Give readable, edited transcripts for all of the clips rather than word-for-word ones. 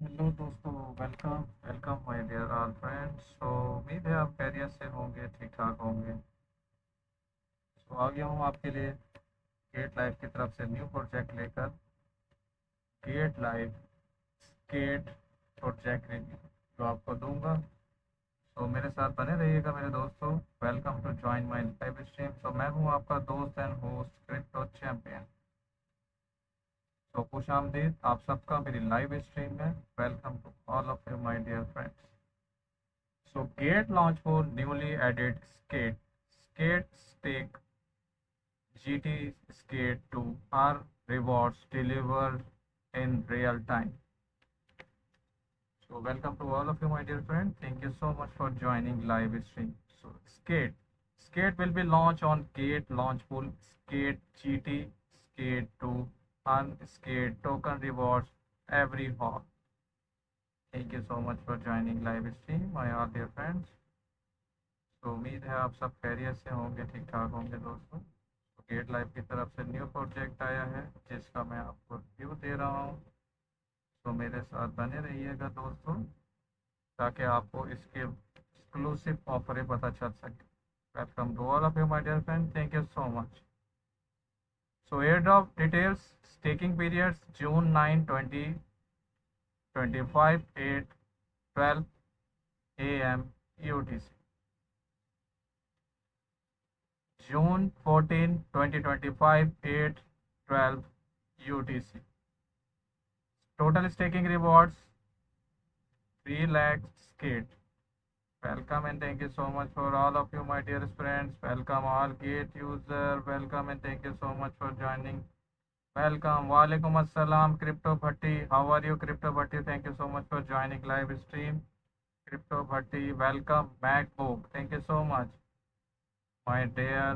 Hello दोस्तों, welcome welcome my dear all friends. तो उम्मीद है आप खैरियत से होंगे, ठीक ठाक होंगे। तो आ गया हूँ आपके लिए गेट लाइफ की तरफ से न्यू प्रोजेक्ट लेकर। Gate life Gate project review जो आपको दूंगा। तो मेरे साथ बने रहिएगा मेरे दोस्तों। Welcome to join my live stream. तो मैं हूँ आपका दोस्त एंड होस्ट क्रिप्टो चैंपियन। तो खुश आमदीद आप सबका मेरी लाइव स्ट्रीम में। Welcome to all of you my dear friends. So Gate launch for newly added Skate Stake GT Skate 2 are rewards delivered in real time. So welcome to all of you, my dear friend. Thank you so much for joining live stream. So Skate will be launched on Gate launch pool Skate GT Skate 2 and Skate token rewards every hop. Thank you so much for joining live stream, my all dear friends. तो उम्मीद है आप सब खैरियत से होंगे, ठीक ठाक होंगे दोस्तों। तो गेट लाइफ की तरफ से न्यू प्रोजेक्ट आया है जिसका मैं आपको रिव्यू दे रहा हूँ। तो मेरे साथ बने रहिएगा दोस्तों, ताकि आपको इसके एक्सक्लूसिव ऑफरें पता चल सके। Welcome to all of you my dear friend, thank you so much. So airdrop details, staking periods June 9 2025 8:12 AM UTC। June 14, 2025 8:12 UTC। Total staking rewards 3 lakh skate. Welcome and thank you so much for all of you, my dear friends. Welcome all gate user. Welcome and thank you so much for joining. Welcome. Walaikum Assalam Crypto Bhatti. How are you, Crypto Bhatti? Thank you so much for joining live stream. Crypto Bhatti, welcome. MacBook. Thank you so much, my dear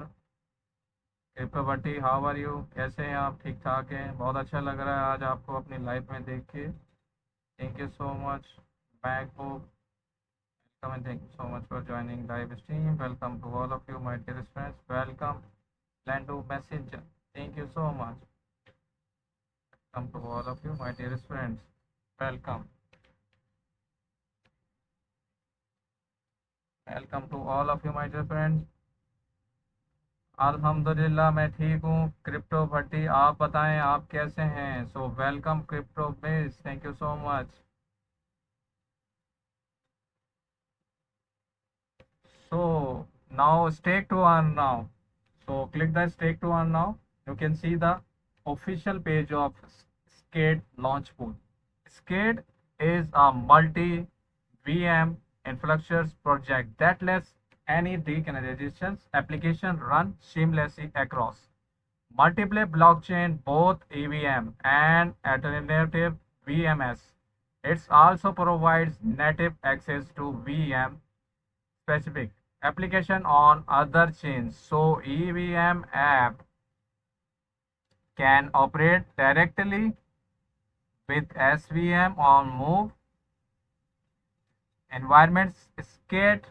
कृपा भट्टी। How are you, कैसे हैं आप? ठीक ठाक हैं? बहुत अच्छा लग रहा है आज आपको अपनी लाइफ में देख के। Thank you so much MacBook. Welcome and thank you so much for joining live stream. Welcome to all of you my dear friends. Welcome Lando messenger, thank you so much. Welcome to all of you my dear friends. Welcome welcome to all of you my dear friends. अल्हम्दुलिल्लाह मैं ठीक हूँ crypto भट्टी, आप बताएं आप कैसे हैं? So welcome crypto base, thank you so much. So now stake to earn now. So click the stake to earn now. You can see the official page of Skate launch pool. Skate is a multi VM infrastructure project that lets any decentralization application run seamlessly across multiple blockchain, both EVM and alternative VMS. It also provides native access to VM specific application on other chains. So EVM app can operate directly with SVM on move environments. Skate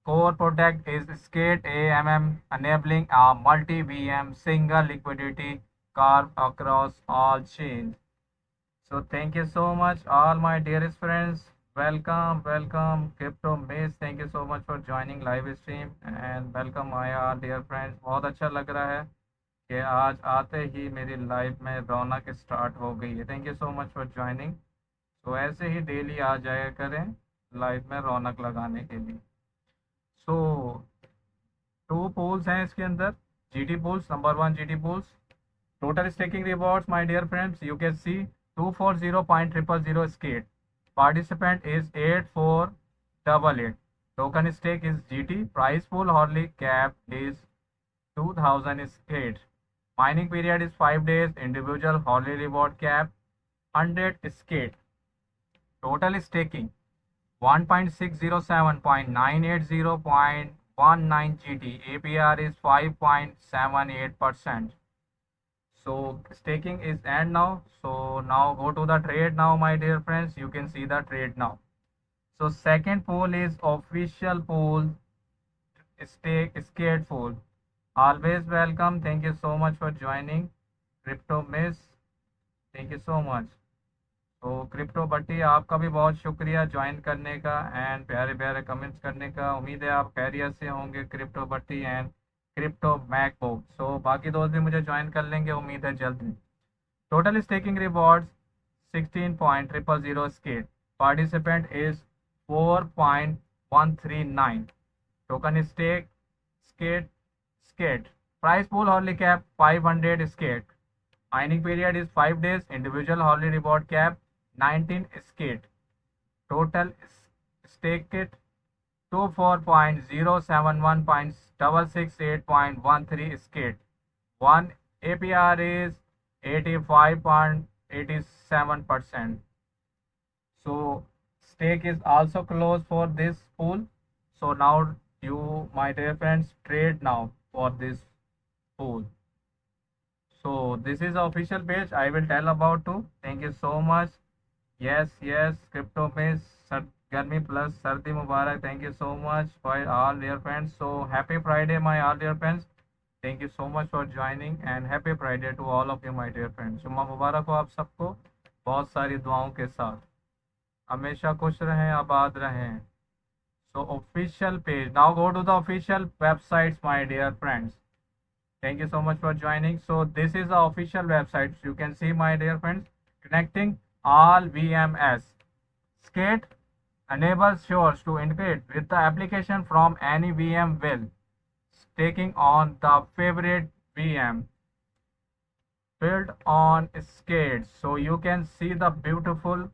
core product is Skate AMM, enabling a multi-VM single liquidity curve across all chains. So thank you so much, all my dearest friends. Welcome, Crypto Maze. Thank you so much for joining live stream and welcome my all dear friends. बहुत अच्छा लग रहा है कि आज आते ही मेरी life में रौनक स्टार्ट हो गई है। Thank you so much for joining. तो ऐसे ही डेली आ जाया करें लाइफ में रौनक लगाने के लिए। सो टू पोल्स हैं इसके अंदर, GT pools, number one GT pools. Total staking rewards, my dear friends, you can see 240.000 skate. Participant is 8488. Token stake is GT. Price pool hourly cap is 2000 skate. Mining period is 5 days. Individual hourly reward cap 100 skate. Total staking 1.607.980.19 GT. APR is 5.78%. So staking is end now. So now go to the trade now, my dear friends. You can see the trade now. So second pool is official pool, stake scared pool. Always welcome. Thank you so much for joining. Crypto Miss. Thank you so much. तो crypto भट्टी आपका भी बहुत शुक्रिया join करने का and प्यारे प्यारे comments करने का। उम्मीद है आप खैरियत से होंगे crypto Bhatti and crypto MacBook. So बाकी दोस्त भी मुझे ज्वाइन कर लेंगे, उम्मीद है जल्द। Total staking rewards 16.000 skate. Participant is 4.139. Token stake skate skate. Price pool hourly cap 500 skate. Mining period is 5 days. Individual hourly reward cap 19 skate. Total stake it 24.071.668.13 skate. One APR is 85.87%. So stake is also closed for this pool. So now you, my dear friends, trade now for this pool. So this is the official page. I will tell about too. Thank you so much. Yes, crypto में Garmi plus Sardi Mubarak. Thank you so much for all dear friends. So happy Friday, my all dear friends. Thank you so much for joining and happy Friday to all of you, my dear friends. जुम्मा मुबारक हो आप सबको बहुत सारी दुआओं के साथ। हमेशा खुश रहें, आबाद रहें। So official page. Now go to the official websites, my dear friends. Thank you so much for joining. So this is the official website. You can see, my dear friends, connecting all VMS. Skate enables users to integrate with the application from any VM will, taking on the favorite VM built on Skate. So you can see the beautiful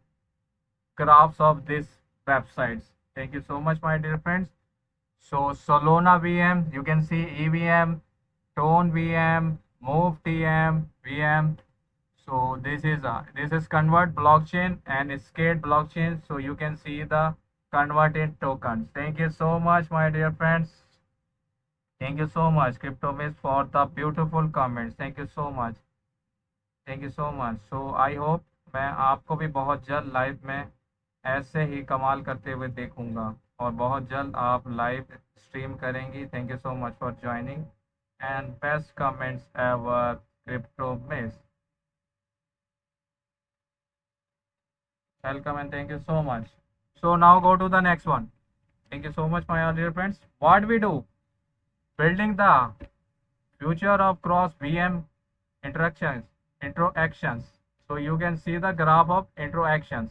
graphs of this websites. Thank you so much, my dear friends. So Solana VM, you can see EVM, Tone VM, Move TM, VM. So this is convert blockchain and Skate blockchain. So you can see the converted tokens. Thank you so much, my dear friends. Thank you so much, CryptoMiss, for the beautiful comments. Thank you so much. Thank you so much. So I hope मैं आपको भी बहुत जल्द live में ऐसे ही कमाल करते हुए देखूंगा और बहुत जल्द आप लाइव स्ट्रीम करेंगी। Thank you so much for joining and best comments ever CryptoMiss. Welcome and thank you so much. So now go to the next one. Thank you so much, my dear friends. What we do? Building the future of cross VM interactions. So you can see the graph of interactions.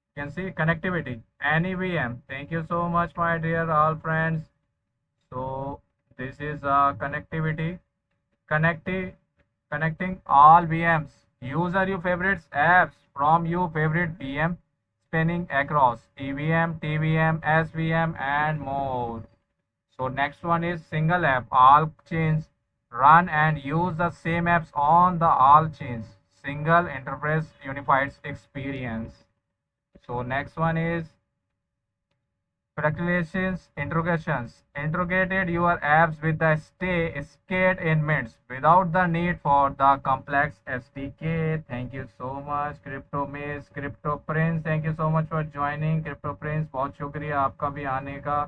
You can see connectivity, any VM. Thank you so much, my dear all friends. So this is connectivity, connecting all VMs. User your favorites apps from your favorite VM, spanning across EVM, TVM, SVM, and more. So next one is single app. All chains run and use the same apps on the all chains. Single interface unified experience. So next one is Congratulations, integrations. Integrated your apps with the skate in minutes without the need for the complex SDK. Thank you so much, Crypto Miss, Crypto Prince. Thank you so much for joining, Crypto Prince. बहुत शुक्रिया आपका भी आने का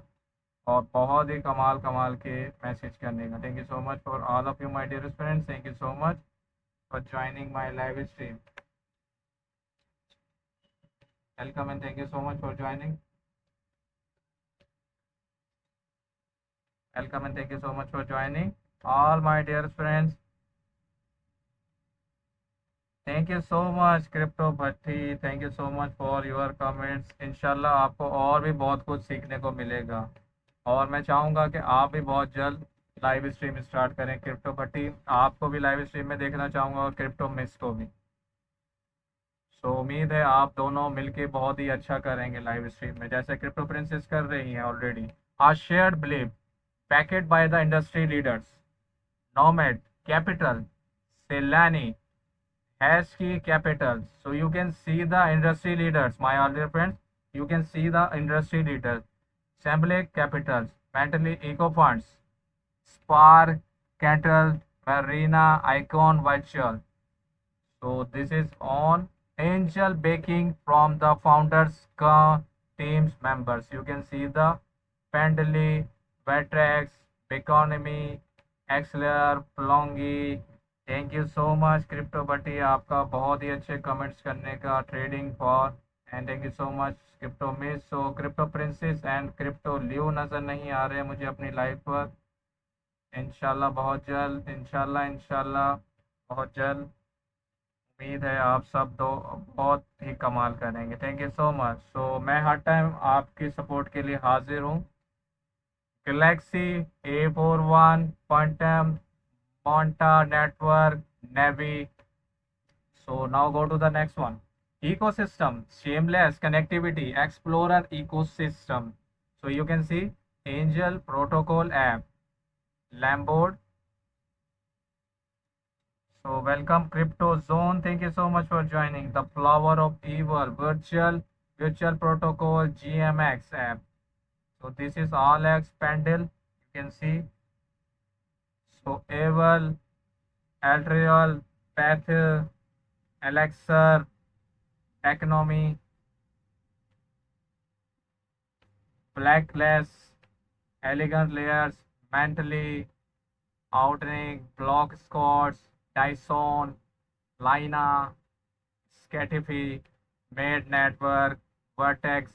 और बहुत ही कमाल कमाल के मैसेज करने का। Thank you so much for all of you, my dearest friends. Thank you so much for joining my live stream. Welcome and thank you so much for joining. Welcome and thank you so much for joining all my dear friends. Thank you so much Crypto Bhatti. Thank you so much for your comments. इंशाल्लाह आपको और भी बहुत कुछ सीखने को मिलेगा और मैं चाहूँगा कि आप भी बहुत जल्द लाइव स्ट्रीम स्टार्ट करें। क्रिप्टो भट्टी आपको भी लाइव स्ट्रीम में देखना चाहूँगा और क्रिप्टो मिस को भी। सो उम्मीद है आप दोनों मिलके बहुत ही अच्छा करेंगे लाइव स्ट्रीम में जैसे क्रिप्टो प्रिंसेस कर रही हैं already. A shared believe backed by the industry leaders Nomad Capital, Celani, Hashkey Capital. So you can see the industry leaders, my dear friends. You can see the industry leaders: Semblake Capitals, Mentally Eco Funds, Spark, Cantal, Marina, Icon, Virtual. So this is on angel backing from the founders teams members. You can see the Pendley, Vertex, Economy, Axler, Plongi, thank you so much crypto Batti, आपका बहुत ही अच्छे comments करने का, trading for. And thank you so much crypto miss. So crypto princess and crypto Leo नज़र नहीं आ रहे मुझे अपनी लाइफ पर। इंशाल्लाह बहुत जल्द, इंशाल्लाह इंशाल्लाह बहुत जल्द। उम्मीद है आप सब तो बहुत ही कमाल करेंगे। Thank you so much. So मैं हर टाइम आपकी सपोर्ट के लिए हाजिर हूँ। Galaxy A41 quantum Monta Network Navi. So now go to the next one. Ecosystem, seamless connectivity, Explorer ecosystem. So you can see Angel Protocol app, Lambord. So welcome Crypto Zone. Thank you so much for joining. The Flower of Evil, Virtual Protocol GMX app. So this is all X Pendle. You can see. So Evil, Altrial, Path, Elixir, Economy, Blackless, Elegant Layers, Mentally, Outrink, Block Squads, Dyson, Lina, Scatify, Made Network, Vertex,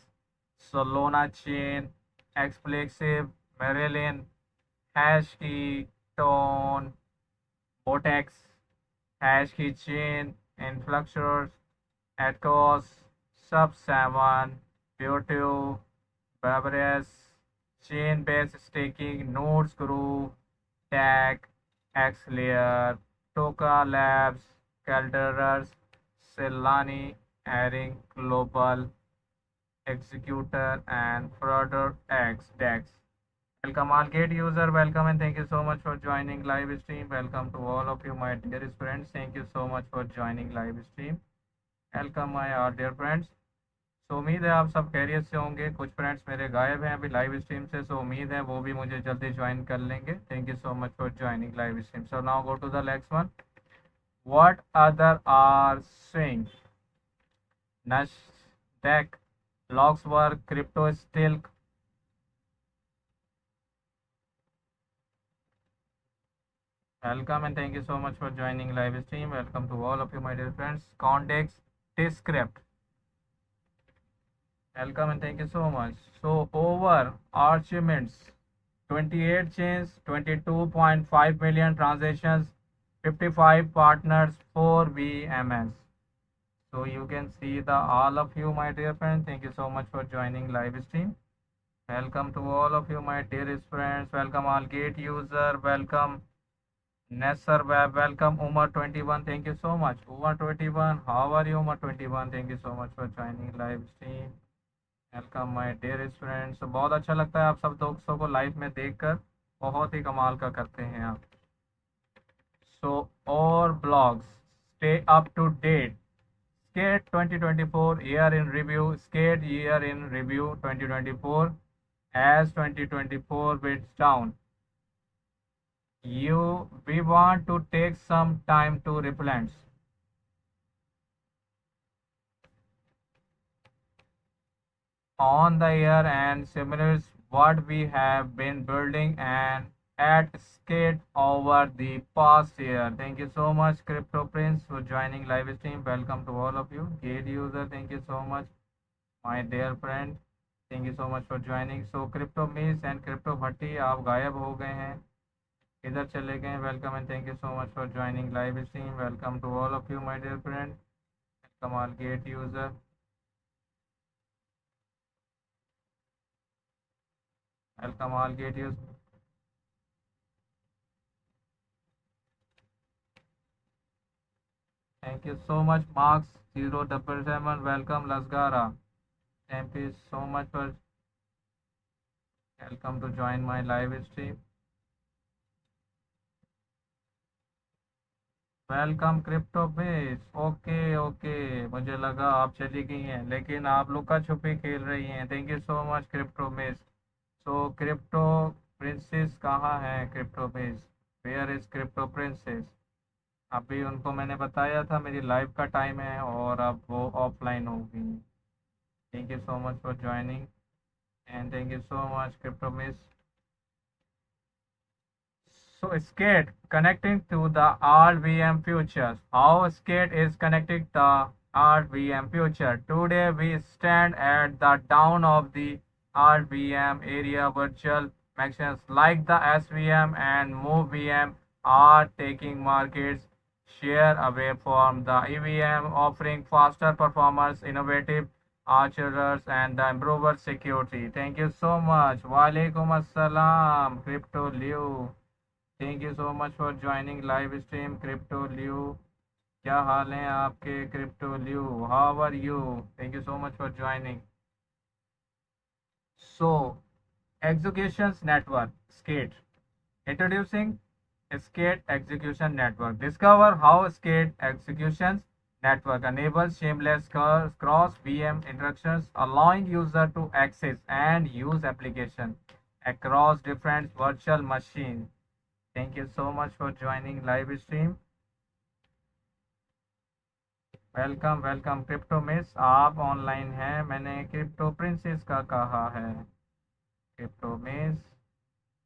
Solana Chain, Explosive, Marilyn, Hashkey, Tone, Botex, Hashkey Chain, Influxors, Atkos, Sub7, Beauty, Barbarous, chain-based staking, Nodes Group, Tag, XLayer, Toka Labs, Calderas, Celani, Airing Global, Executor, and Further X DEX. Welcome all gate user, welcome and thank you so much for joining live stream. Welcome to all of you, my dearest friends. Thank you so much for joining live stream. Welcome my all dear friends. सो उम्मीद है आप सब खैरियत से होंगे। कुछ friends मेरे गायब हैं अभी लाइव स्ट्रीम से, सो उम्मीद है वो भी मुझे जल्दी ज्वाइन कर लेंगे। Thank you so much for joining live stream. So now go to the next one. What other are swing, Nasdaq, लॉक्सवर्क, क्रिप्टो स्टिल्क। Welcome and thank you so much for joining live stream. Welcome to all of you my dear friends. कॉन्डेक्स, डिस्क्रिप्ट, welcome and thank you so much. So over achievements, 28 chains, 22.5 million transactions, 55 partners, 4 VMS. So you can see the all of you, my dear friends. Thank you so much for joining live stream. Welcome to all of you, my dearest friends. Welcome all gate user. Welcome Nesser Web. Welcome Umar21. Thank you so much. Umar21, how are you, Umar21? Thank you so much for joining live stream. Welcome my dear friends. बहुत अच्छा लगता है आप सब दोस्तों को live में देखकर, बहुत ही कमाल का करते हैं आप। सो और blogs, stay up to date. Skate 2024 year in review, Skate year in review 2024 as 2024 bids down, you we want to take some time to reflect on the year and simulates what we have been building and at scale over the past year. Thank you so much, Crypto Prince, for joining live stream. Welcome to all of you. Gate user, thank you so much, my dear friend. Thank you so much for joining. So Crypto Miss and Crypto Bhatti, आप गायब हो गए हैं, किधर चले गए? Welcome and thank you so much for joining live stream. Welcome to all of you, my dear friend. Welcome all Gate user, welcome all Gate user. Thank you so much, Marks 077. Welcome, Lasgara. Thank you so much for welcome to join my live stream. Welcome crypto base. Okay okay, मुझे लगा आप चली गई हैं, लेकिन आप लुका छुपी खेल रही हैं। Thank you so much crypto base. So crypto princess कहाँ है? Crypto base, where is crypto princess? अभी उनको मैंने बताया था मेरी लाइव का टाइम है और अब वो ऑफलाइन होगी। Thank you so much for joining and thank you so much crypto miss. So skate connecting to the RVM futures. How skate is connecting the RVM future. Today we stand at the down of the RVM area. Virtual machines like the SVM and MoveVM are taking markets share away from the EVM, offering faster performance, innovative archers and the improved security. Thank you so much. Walaikum assalam, Crypto Liu. Thank you so much for joining live stream crypto Liu. क्या हाल है आपके crypto Liu? How are you? Thank you so much for joining. So executions network skate introducing skate execution network. Discover how skate executions network enables seamless cross VM interactions, allowing user to access and use application across different virtual machines. Thank you so much for joining live stream. Welcome welcome crypto miss, आप online हैं, मैंने crypto princess का कहा है। Crypto miss,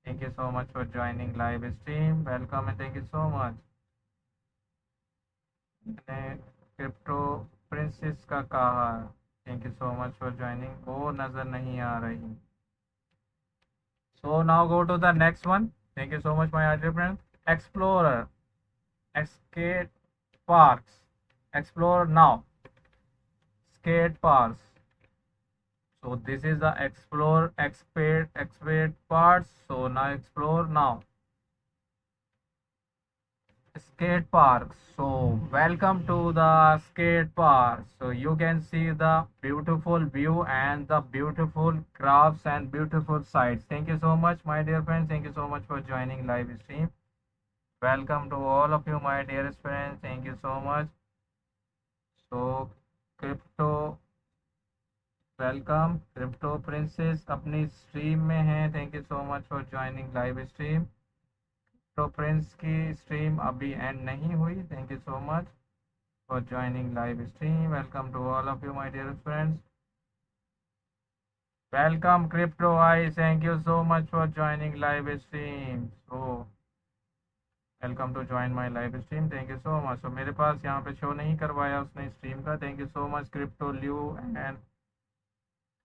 thank you so much for joining live stream, welcome and thank you so much. मैंने crypto princess का कहा, thank you so much for joining, वो नज़र नहीं आ रही। So now go to the next one. Thank you so much, my dear friend. Explorer, skate parks. Explore now. Skate parks. So this is the explore expert parts. So now explore now. Skate park. So welcome to the skate park. So you can see the beautiful view and the beautiful crafts and beautiful sights. Thank you so much, my dear friends. Thank you so much for joining live stream. Welcome to all of you, my dearest friends. Thank you so much. So crypto, welcome. Crypto princess अपनी stream में है. Thank you so much for joining live stream. तो prince की stream अभी end नहीं हुई। Thank you so much for joining live stream. Welcome to all of you my dear friends. Welcome crypto eye, thank you so much for joining live stream. So welcome to join my live stream, thank you so much. So मेरे पास यहाँ पे show नहीं करवाया उसने stream का। Thank you so much crypto Liu and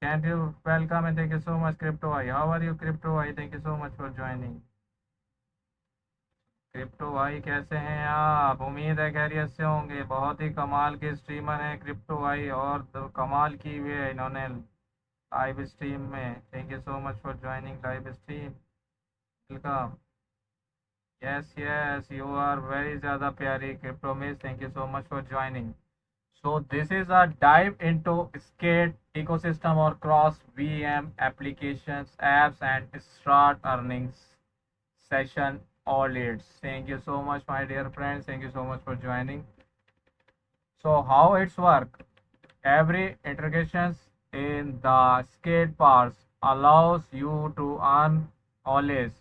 thank you, welcome and thank you so much crypto eye. How are you crypto eye? Thank you so much for joining. Crypto भाई कैसे हैं आप? उम्मीद है खैरियत से होंगे। बहुत ही कमाल के स्ट्रीमर हैं क्रिप्टो भाई, और तो कमाल की हुई है इन्होंने लाइव स्ट्रीम में। Thank you so much for joining live stream, welcome. Yes yes, you are very ज़्यादा प्यारी crypto miss, thank you so much for joining. So this is a dive into skate ecosystem और cross VM applications apps and start earnings session all leads. Thank you so much, my dear friends. Thank you so much for joining. So how it's work? Every integrations in the skate parts allows you to earn always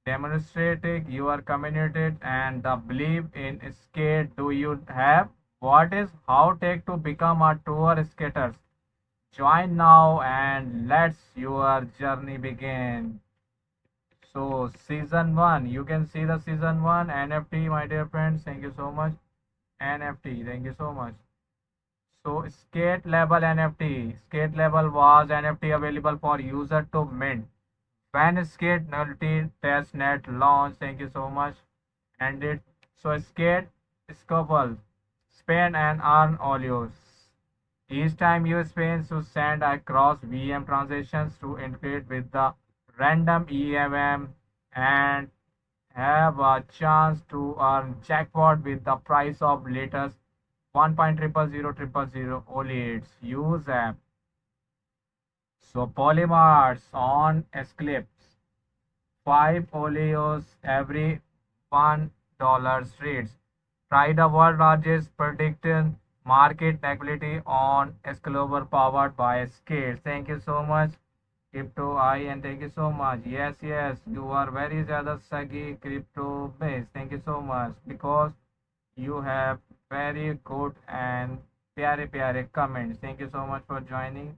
demonstrating your community and the belief in skate. Do you have what is how take to become a tour skater? Join now and let's your journey begin. So season 1, you can see the season 1 NFT, my dear friends. Thank you so much. NFT, thank you so much. So skate level NFT. Skate level was NFT available for user to mint when skate nullity testnet launch. Thank you so much. And it so skate scopel spend and earn olios. Each time you spend to send across VM transactions to integrate with the random EMM and have a chance to earn jackpot with the price of latest 1.00000 OLEDs. Use app. So polymers on Eclipse. 5 Oleos every $1 streets. Try the world largest predicted market liquidity on Excalibur powered by Skate. Thank you so much. Crypto I and thank you so much. Yes, yes, you are very ज़्यादा सगी crypto base. Thank you so much because you have very good and प्यारे प्यारे comments. Thank you so much for joining.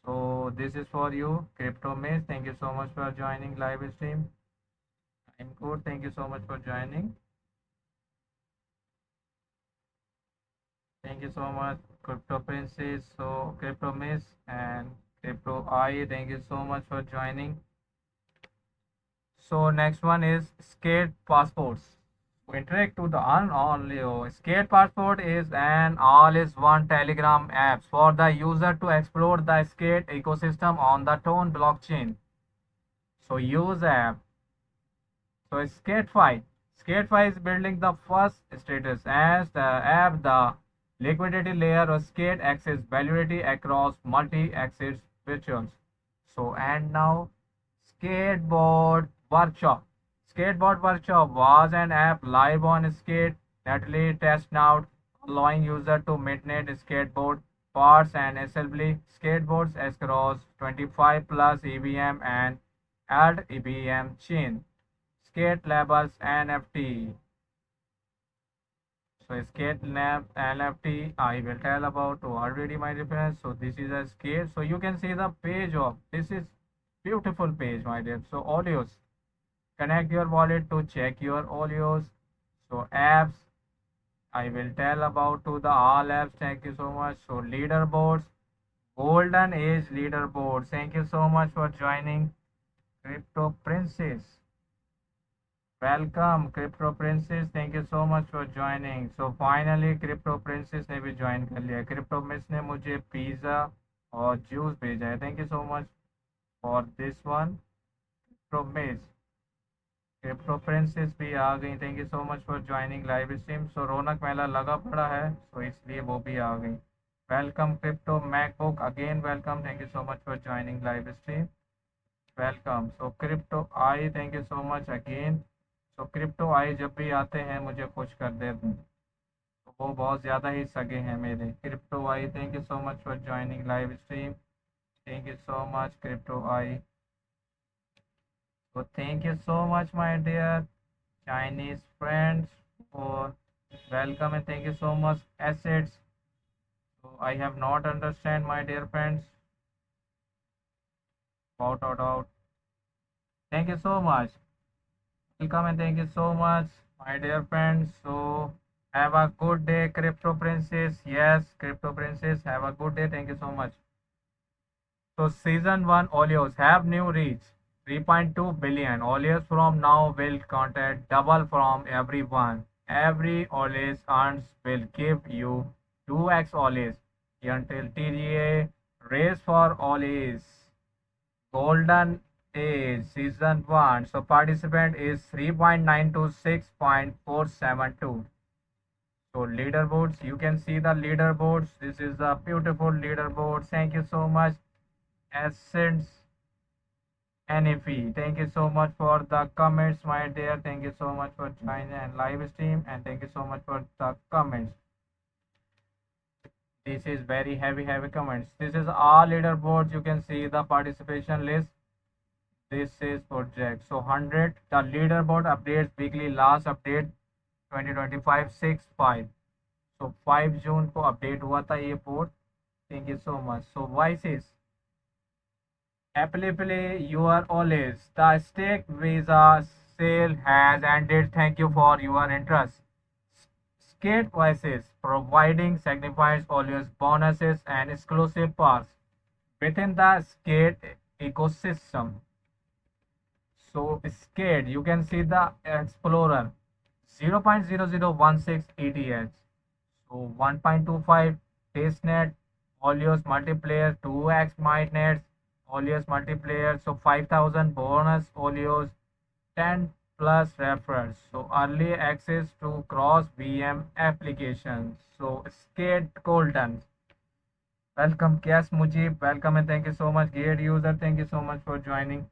So this is for you, crypto base. Thank you so much for joining live stream. I'm good. Thank you so much for joining. Thank you so much, Crypto Princess, so Crypto Miss and Crypto I. Thank you so much for joining. So next one is Skate Passports. To interact to the Unonly Skate Passport is an all-is-one Telegram app for the user to explore the skate ecosystem on the Tone blockchain. So use app. So SkateFi. SkateFi is building the first status as the app, the liquidity layer of skate access validity across multi-axis virtuals. So and now Skateboard Workshop. Skateboard Workshop was an app live on Skate Natalie test out, allowing user to maintain skateboard parts and assembly skateboards across 25 plus EVM and add EVM chain. Skate Labels NFT. So Skate Lab NFT I will tell about already my reference. So this is a skate. So you can see the page of this is beautiful page my dear. So Oleos. Connect your wallet to check your Oleos. So apps I will tell about to the all apps. Thank you so much. So leaderboards. Golden Age leaderboards. Thank you so much for joining Crypto Princess. Welcome crypto princess thank you so much for joining so finally crypto princess ने भी join कर लिया crypto miss ने मुझे pizza और juice भेजा है thank you so much for this one crypto miss crypto princess भी आ गई thank you so much for joining live stream so रौनक मेला लगा पड़ा है सो इसलिए वो भी आ गई welcome crypto MacBook again welcome thank you so much for joining live stream welcome so crypto eye thank you so much again तो क्रिप्टो आई जब भी आते हैं मुझे खुश कर देते हैं तो वो बहुत ज़्यादा ही सगे हैं मेरे crypto eye thank you so much for joining live stream thank you so much crypto eye तो thank you so much my dear Chinese friends for welcome and thank you so much assets so I have not understand my dear friends out thank you so much welcome and thank you so much my dear friends so have a good day crypto princess yes crypto princess have a good day thank you so much so season 1 Oleos have new reach 3.2 billion Oleos from now will contact double from everyone every Oleos earns will give you 2x Oleos until TGA race for Oleos Golden Age Season 1. So participant is 3.9 to 6.472. So leaderboards, you can see the leaderboards. This is a beautiful leaderboard. Thank you so much. Essence NFE. Thank you so much for the comments, my dear. Thank you so much for joining and live stream. And thank you so much for the comments. This is very heavy comments. This is all leaderboards. You can see the participation list. This is project so 100 the leaderboard updates weekly last update 2025 6/5 so 5 जून को update हुआ था ये board thank you so much so voices happily you are always the stake visa sale has ended thank you for your interest skate voices providing signifies always bonuses and exclusive parts within the skate ecosystem. So skate, you can see the Explorer 0.0016 ETH. So 1.25 testnet, Oleos multiplayer, 2x MindNets, Oleos multiplayer. So 5,000 bonus Oleos, 10 plus referrals. So early access to cross VM applications. So skate golden. Welcome, Kias Mujib. Welcome and thank you so much. Geared user, thank you so much for joining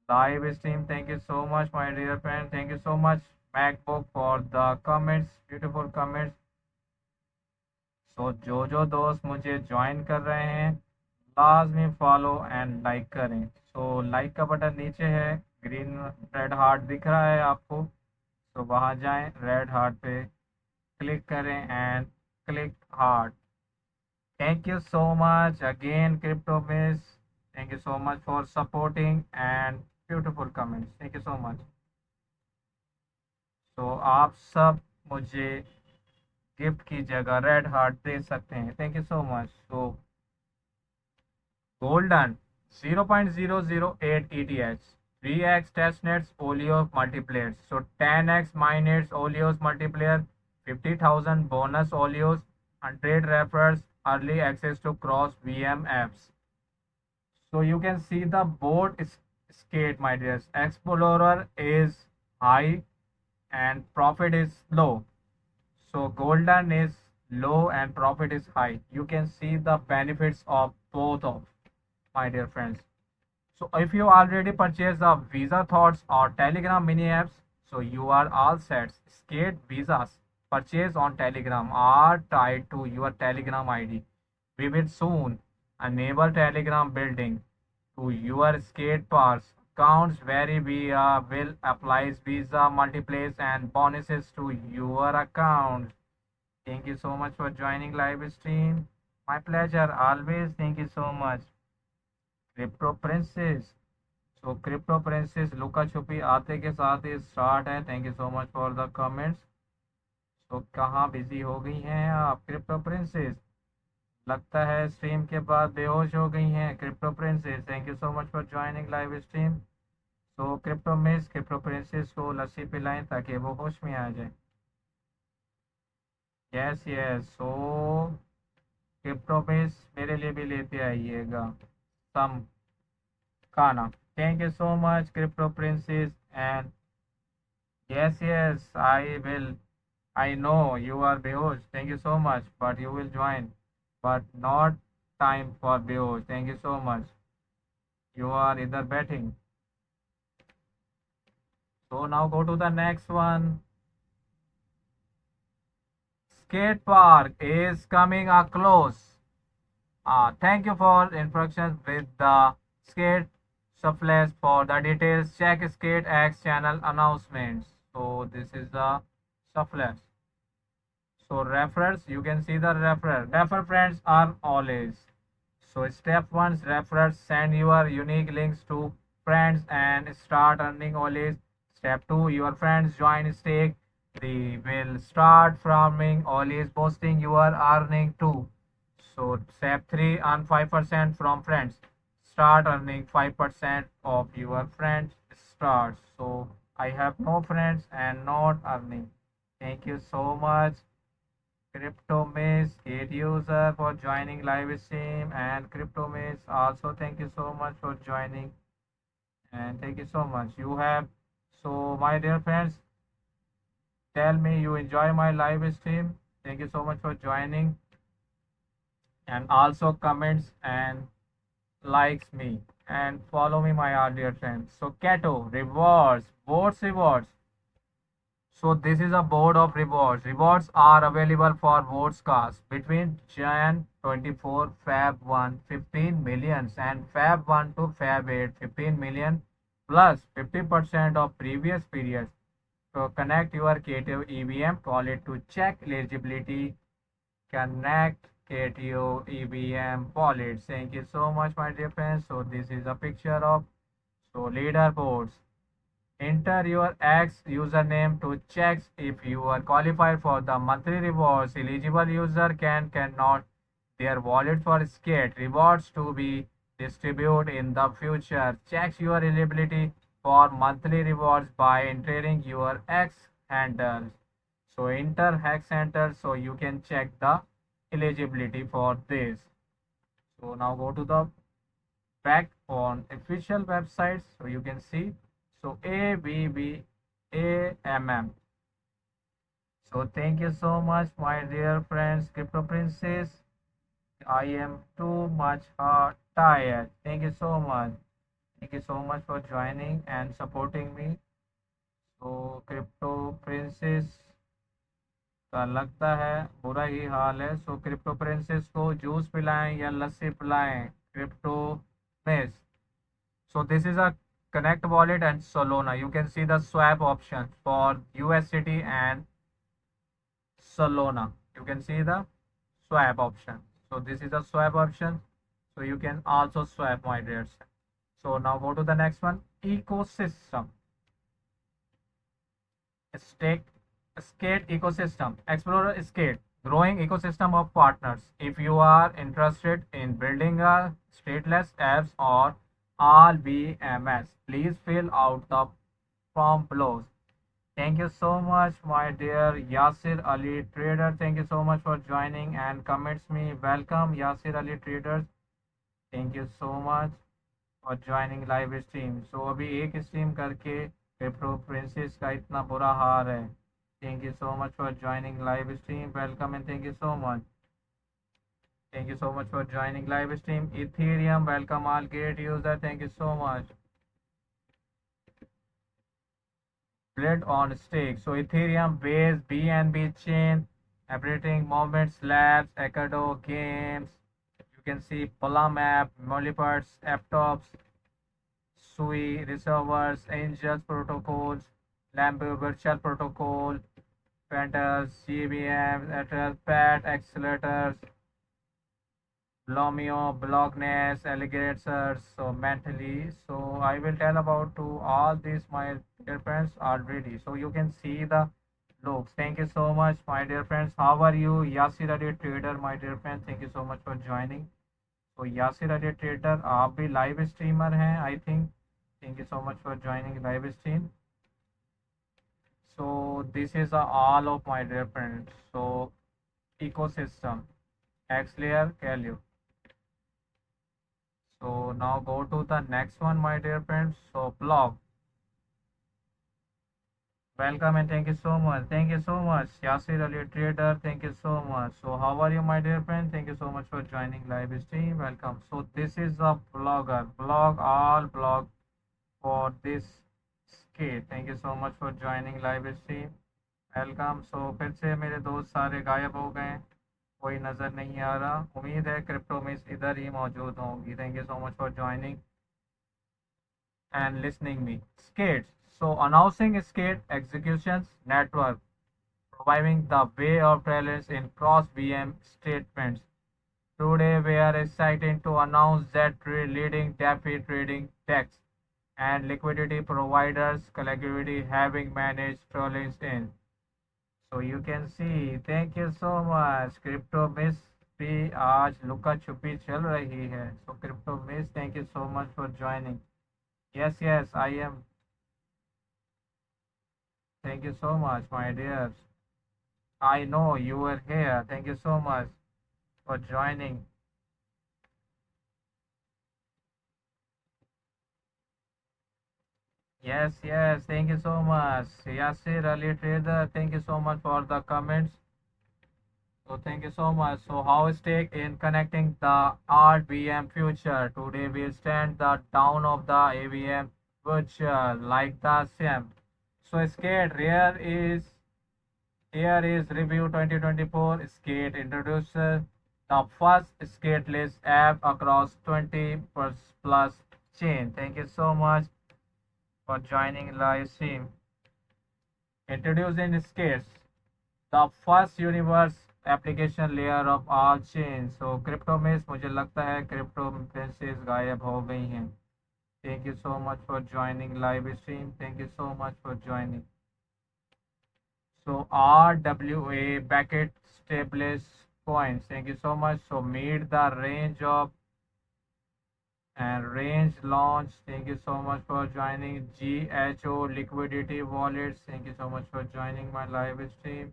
live stream. Thank you so much my dear friend. Thank you so much MacBook for the comments, beautiful comments. So जो दोस्त मुझे join कर रहे हैं लाजमी follow and like करें so like का button नीचे है ग्रीन रेड हार्ट दिख रहा है आपको तो वहाँ जाएं रेड हार्ट पे क्लिक करें and click heart thank you so much again crypto miss thank you so much for supporting and beautiful comments thank you so much तो आप सब मुझे गिफ्ट की जगह रेड हार्ट दे सकते हैं। Thank you so much. तो golden 0.008 ETH, 3x testnets Olio multipliers. So 10x minutes Olios multiplier, 50,000 bonus Olios, 100 refers, early access to cross VM apps. So you can see the board is skate, my dears. Explorer is high and profit is low. So golden is low and profit is high. You can see the benefits of both of, my dear friends. So if you already purchased the Visa Thoughts or Telegram mini apps, so you are all set. Skate visas purchased on Telegram are tied to your Telegram ID. We will soon enable Telegram building to your skate pass accounts where we will apply Visa multipliers and bonuses to your account. Thank you so much for joining live stream. My pleasure always. Thank you so much. Crypto Princess. So Crypto Princess लुका छुपी आते के साथ ही start है। Thank you so much for the comments. तो कहाँ busy हो गई हैं आप क्रिप्टो प्रिंसेस? लगता है स्ट्रीम के बाद बेहोश हो गई हैं crypto princess. Thank you so much for joining live stream. तो क्रिप्टो प्रिंसेस को लस्सी पिलाएं ताकि वो होश में आ जाए। Yes yes. So crypto miss मेरे लिए भी लेते आइएगा सम खाना। Thank you so much crypto princess and yes yes I will. I know you are behosh. Thank you so much, but you will join, but not time for behosh. Thank you so much. You are either betting. So now go to the next one. Skate park is coming a close. Thank you for instructions with the skate shuffles. For the details, check Skate X channel announcements. So this is the shuffles. So referrals, you can see the referral. Refer friends are always. So step one, referrals, send your unique links to friends and start earning always. Step two, your friends join stake. They will start farming always, posting your earning too. So step three, earn 5% from friends. Start earning 5% of your friends starts. So I have no friends and not earning. Thank you so much. Crypto Miss, Kate user for joining live stream, and Crypto Miss also thank you so much for joining, and thank you so much. You have, so my dear friends, tell me you enjoy my live stream. Thank you so much for joining, and also comments and likes me and follow me, my dear friends. So Kato rewards, votes rewards. So this is a board of rewards. Rewards are available for votes cast between Jan 24, Feb 1, 15 millions and Feb 1 to Feb 8, 15 million plus 50% of previous periods. So connect your KTO EVM wallet to check eligibility. Connect KTO EVM wallet. Thank you so much, my dear friends. So this is a picture of leaderboards. Enter your X username to check if you are qualified for the monthly rewards. Eligible user cannot their wallet for skate rewards to be distributed in the future. Check your eligibility for monthly rewards by entering your X handles. So enter X handle so you can check the eligibility for this. So now go to the back on official websites so you can see. So ABBAMM. So thank you so much, my dear friends, Crypto Princess. I am too much tired. Thank you so much. Thank you so much for joining and supporting me. So Crypto Princess का लगता है बुरा ही हाल है। So crypto princess को juice पिलाएं या लस्सी पिलाएं crypto miss. So this is a Connect wallet and Solana. You can see the swap options for USDT and Solana. You can see the swap option. So this is a swap option. So you can also swap, my dears. So now go to the next one. Ecosystem. Stake Skate ecosystem. Explore Skate, growing ecosystem of partners. If you are interested in building a stateless apps or all VMS, please fill out the form below. Thank you so much, my dear Yasir Ali Trader. Thank you so much for joining and comments me. Welcome, Yasir Ali Traders. Thank you so much for joining live stream. So अभी एक stream करके crypto princess का इतना बुरा हाल है. Thank you so much for joining live stream. Welcome and thank you so much. Thank you so much for joining live stream. Ethereum, welcome all great user. Thank you so much. Bled on stake. So Ethereum based BNB chain, operating Moments Labs, Ekado Games. You can see Polam app, Molliparts, Aptops, Sui, Reservoirs, Angels Protocols, Lambo Virtual Protocol, Pandas, GBM, Atlas, PAT, Accelerators, Blomio, Blockness, Alligators, so mentally. So I will tell about to all these my dear friends already. So you can see the looks. Thank you so much, my dear friends. How are you? Yasir Ali Trader, my dear friend. Thank you so much for joining. So Yasir Ali Trader, आप भी live streamer हैं, I think. Thank you so much for joining live stream. So this is all of my dear friends. So ecosystem, X layer, Calio. So now go to the next one, my dear friends. So blog. Welcome and thank you so much. Thank you so much, Yasir Ali Trader. Thank you so much. So how are you, my dear friend? Thank you so much for joining live stream. Welcome. So this is a blogger. Blog all blog for this skate. Thank you so much for joining live stream. Welcome. So फिर से मेरे दोस्त सारे गायब हो गए, कोई नज़र नहीं आ रहा. उम्मीद है क्रिप्टो मिस इधर ही मौजूद होंगी. Thank you so much for joining and listening me. Skates. So announcing skate executions network, providing the way of trailers in cross VM statements. Today we are excited to announce that leading DeFi trading desks and liquidity providers collectively having managed trolling in. So you can see. Thank you so much. Crypto Miss भी आज लुका छुपी चल रही है. So Crypto Miss, thank you so much for joining. Yes, yes, I am. Thank you so much, my dears. I know you were here. Thank you so much for joining. Yes, yes, thank you so much. Yasir Ali Trader, thank you so much for the comments. So thank you so much. So how stake in connecting the RVM future? Today we'll stand the down of the AVM virtual like the same. So skate here is review 2024 skate introduces the first skateless app across 20 plus chain. Thank you so much for joining live stream. Introducing skates, the first universe application layer of all chains. So crypto में मुझे लगता है crypto princess गायब हो गई हैं. Thank you so much for joining live stream. Thank you so much for joining. So RWA Beckett established points. Thank you so much. So meet the range of and range launch. Thank you so much for joining GHO liquidity wallets. Thank you so much for joining my live stream.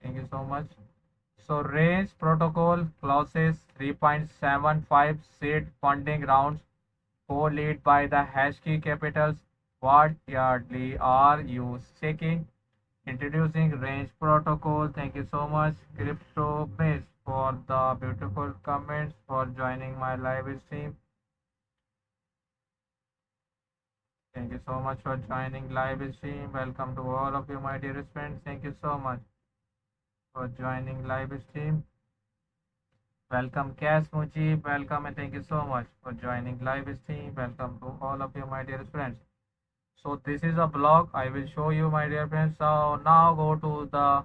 Thank you so much. So range protocol clauses 3.75 seed funding rounds, co-lead by the Hashkey Capitals. What yardly are you seeking? Introducing range protocol. Thank you so much, Crypto Miss, for the beautiful comments, for joining my live stream. Thank you so much for joining live stream. Welcome to all of you, my dearest friends. Thank you so much for joining live stream. Welcome, Cash Mujib. Welcome and thank you so much for joining live stream. Welcome to all of you, my dearest friends. So this is a blog. I will show you, my dear friends. So now go to the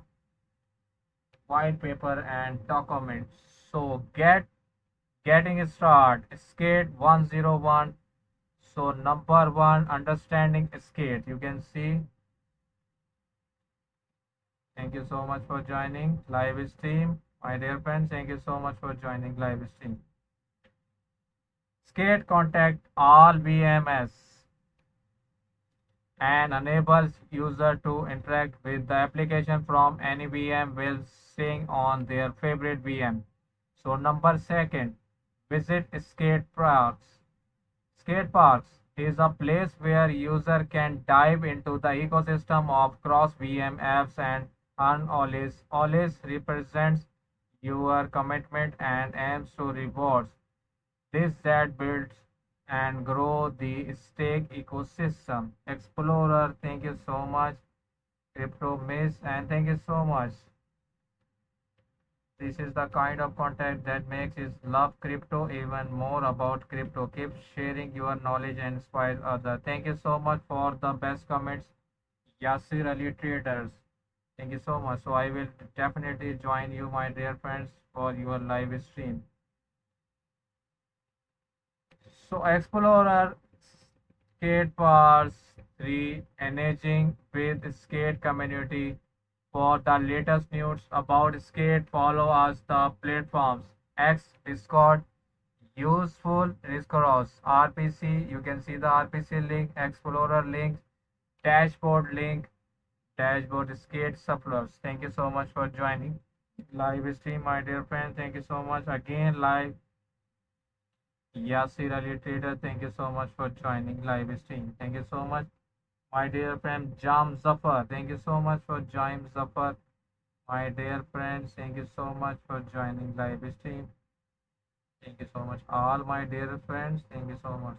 white paper and documents. So getting started. Skate 101. So number one, understanding skate. You can see. Thank you so much for joining live stream. My dear friends, thank you so much for joining live stream. Skate contact all VMS and enables user to interact with the application from any VM while staying on their favorite VM. So number second, visit skate parks. Skate parks is a place where user can dive into the ecosystem of cross VM apps and earn always. Always represents your commitment and aims to rewards. This that builds and grow the stake ecosystem. Explorer, thank you so much. Crypto Miss, and thank you so much. This is the kind of content that makes us love crypto even more about crypto. Keep sharing your knowledge and inspire others. Thank you so much for the best comments. Yasir Ali Traders. Thank you so much. So I will definitely join you, my dear friends, for your live stream. So Explorer Skate Pass 3 engaging with skate community. For the latest news about skate, follow us the platforms X Discord, Useful Discourse, RPC. You can see the RPC link, Explorer link, Dashboard link, Dashboard Skate Suppliers. Thank you so much for joining live stream, my dear friend. Thank you so much again live. Yasir Ali Trader, thank you so much for joining live stream. Thank you so much, my dear friend Jam Zafar. Thank you so much for joining Zafar. My dear friends, thank you so much for joining live stream. Thank you so much, all my dear friends. Thank you so much.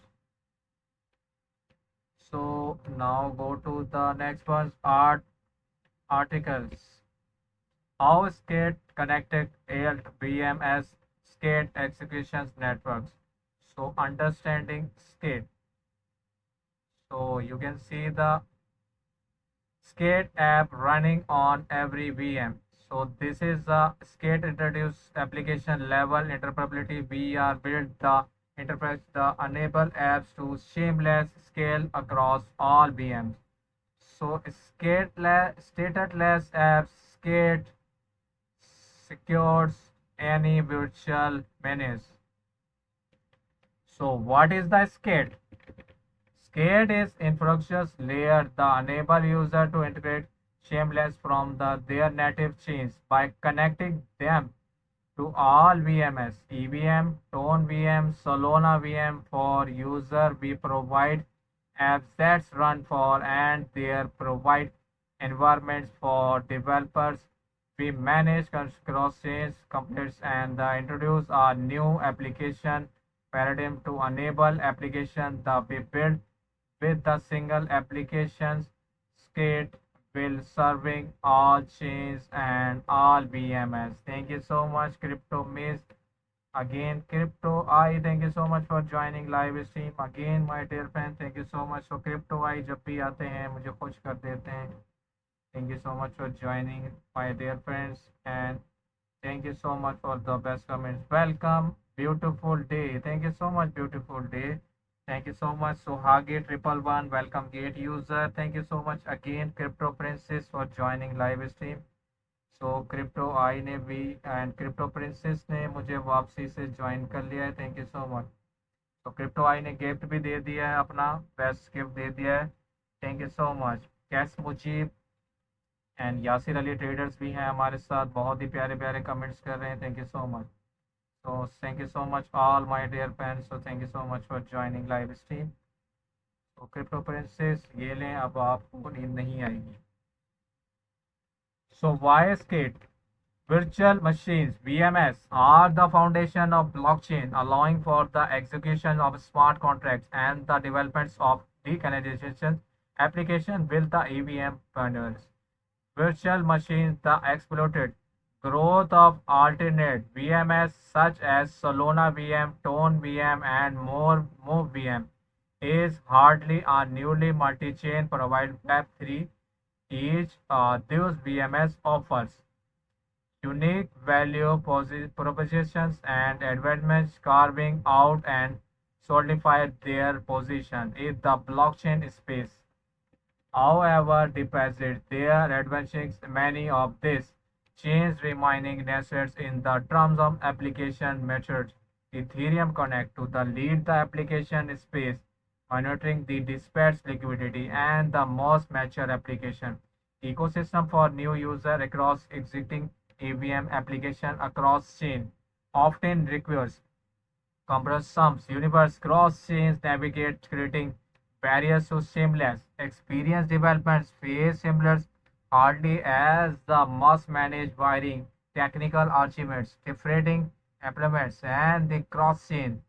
So now go to the next one. Articles. How Skate connected ALT BMS Skate executions networks. So understanding Skate. So you can see the Skate app running on every VM. So this is the Skate introduced application level interoperability. We are built the interface the enable apps to seamless scale across all VMs. So stateless apps, Skate secures any virtual menus. So what is the Skate? Skate is infrastructure layer that enable user to integrate shameless from their native chains by connecting them to all VMS, EVM, Tone VM, Solana VM for user. We provide apps that run for and they provide environments for developers. We manage cross-chain complaints and introduce a new application paradigm to enable application that we build with the single applications. Skate will serving all chains and all VMS. Thank you so much, Crypto Miss. Again, Crypto I, thank you so much for joining live stream. Again, my dear friend, thank you so much. So Crypto I जब भी आते हैं मुझे खुश कर देते हैं. Thank you so much for joining, my dear friends, and thank you so much for the best comments. Welcome, beautiful day. Thank you so much, beautiful day. Thank you so much, Sohage 111. Welcome, gate user. Thank you so much again, Crypto Princess, for joining live stream. So Crypto I ने भी and Crypto Princess ने मुझे वापसी से join कर लिया है. Thank you so much. तो Crypto I ने गिफ्ट भी दे दिया है, अपना बेस्ट गिफ्ट दे दिया है. Thank you so much. Qais Mujeeb and Yasir Ali traders भी हैं हमारे साथ, बहुत ही प्यारे प्यारे कमेंट्स कर रहे हैं. Thank you so much. So thank you so much all my dear friends. So thank you so much for joining live stream. So Crypto Princess ये लें, अब आपको नींद नहीं आएगी. So why Skate? Virtual machines (VMS) are the foundation of blockchain, allowing for the execution of smart contracts and the developments of decentralization application with the EVM partners. Virtual machines, the exploited growth of alternate VMS such as Solana VM, Tone VM, and more Move VM is hardly a newly multi-chain provide Web3. Each those VMS offers unique value propositions and advancements, carving out and solidified their position in the blockchain space. However, deposit their advances, many of these chains remaining nascent in the terms of application methods. Ethereum Connect to the lead the application space, monitoring the dispatch liquidity and the most mature application ecosystem for new user across existing EVM application across chain. Often requires Compressums universe cross-chains navigate creating barriers to seamless experience developments face similar hardly as the must manage wiring, technical achievements, differentiating implements, and the cross-chain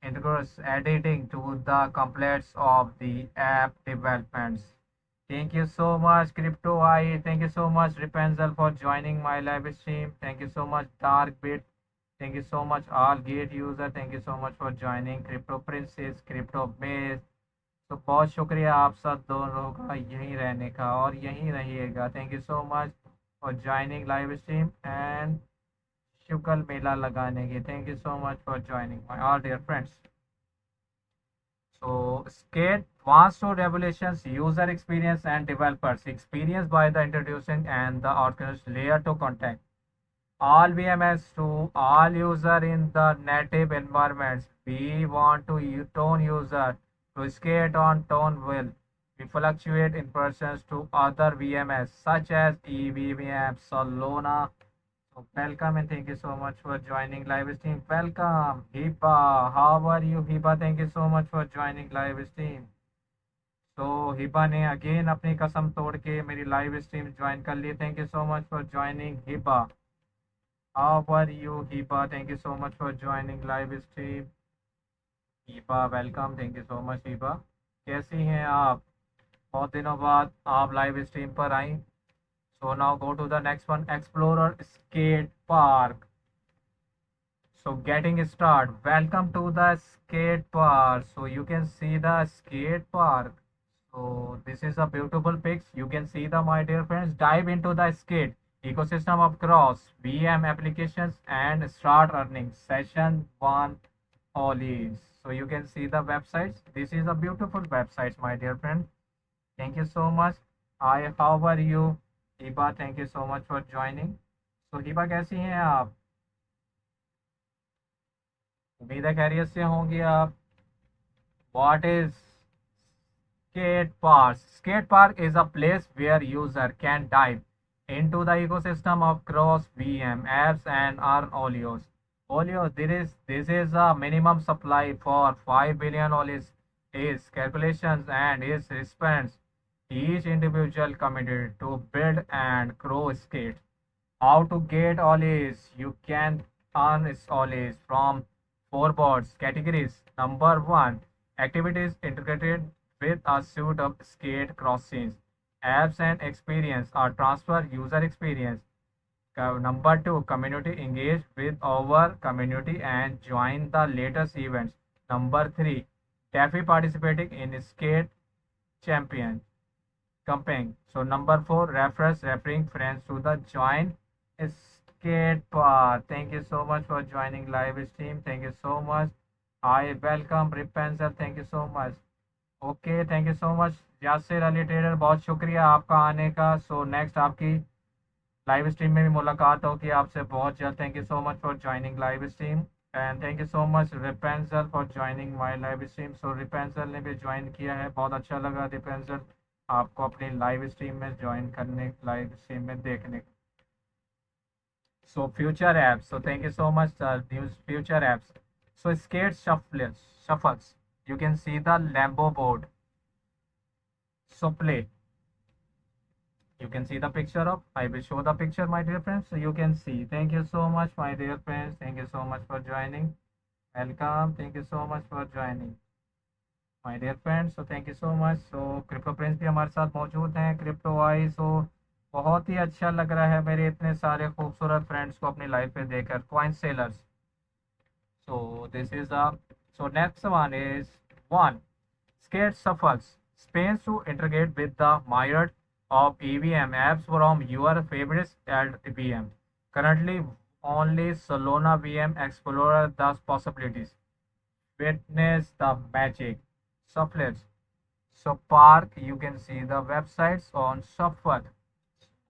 integrates editing to the complex of the app developments. Thank you so much, Crypto I. Thank you so much, Rapunzel, for joining my live stream. Thank you so much, Darkbit. Thank you so much, all gate user. Thank you so much for joining Crypto Princess, Crypto Base. तो बहुत शुक्रिया आप सब दोनों का यहीं रहने का और यहीं रहिएगा. Thank you so much for joining live stream and शुक्ल मेला लगाने की. Thank you so much for joining my all dear friends. So Skate wants to revolutions user experience and developers experience by the introducing and the organized layer to contact all VMS to all user in the native environments. We want to tone user to skate on tone will. We fluctuate in persons to other VMS such as EVM, Solana. So welcome and thank you so much for joining live stream. Welcome, Hiba. How are you, Hiba? Thank you so much for joining live stream. तो हिबा ने again अपनी कसम तोड़ के मेरी live stream join कर ली. Thank you so much for joining Hiba. How are you, Hiba? Thank you so much for joining live stream. Hiba, welcome. Thank you so much, Hiba. कैसी हैं आप? बहुत दिनों बाद आप लाइव स्ट्रीम पर आई. So now go to the next one, Explorer Skate Park. So getting started. Welcome to the skate park. So you can see the skate park. So this is a beautiful pics. You can see the, my dear friends, dive into the skate ecosystem of cross VM applications and start earning. Session 1 Ollies. So you can see the websites. This is a beautiful website, my dear friend. Thank you so much. Hi, how are you? Hiba, thank you so much for joining. So Hiba, कैसी हैं आप? उम्मीद है खैरियत से होंगे आप. What is skate park? Skate park is a place where user can dive into the ecosystem of cross VM apps and earn Olios. Olios, this is a minimum supply for 5 billion Olios. Is calculations and is response each individual committed to build and grow skate. How to get Olios? You can earn Olios from 4 boards categories. Number 1, activities integrated with a suite of skate crossings. Apps and experience or transfer user experience. Number 2, community engage with our community and join the latest events. Number 3, DeFi participating in skate champion campaign. So number 4, referring friends to the join skate park. Thank you so much for joining live stream. Thank you so much. I welcome Rapunzel. Thank you so much. Okay, thank you so much Yasir Ali trader. बहुत शुक्रिया आपका आने का. So next आपकी live stream में भी मुलाकात होगी आपसे बहुत जल्द. Thank you so much for joining live stream and thank you so much रिपेंजल for joining my live stream. So रिपेंजल ने भी ज्वाइन किया है. बहुत अच्छा लगा रिपेंजल आपको अपनी लाइव स्ट्रीम में ज्वाइन करने, लाइव स्ट्रीम में देखने. So future apps. So thank you so much news future apps. So Skate shuffles. You can see the Lambo board. So play. You can see the picture of. I will show the picture, my dear friends. So you can see. Thank you so much, my dear friends. Thank you so much for joining. Welcome. Thank you so much for joining, my dear friends. So thank you so much. So Crypto Prince भी हमारे साथ मौजूद हैं. Crypto आई. So बहुत ही अच्छा लग रहा है मेरे इतने सारे खूबसूरत फ्रेंड्स को अपनी लाइफ पे देखकर. Coin sellers. So this is a. So next one is 1. Skate shuffles. Space to integrate with the myriad of EVM apps from your favorite LVM. Currently, only Solana VM Explorer the possibilities. witness the magic. Shufflers. So park, you can see the websites on Shuffle.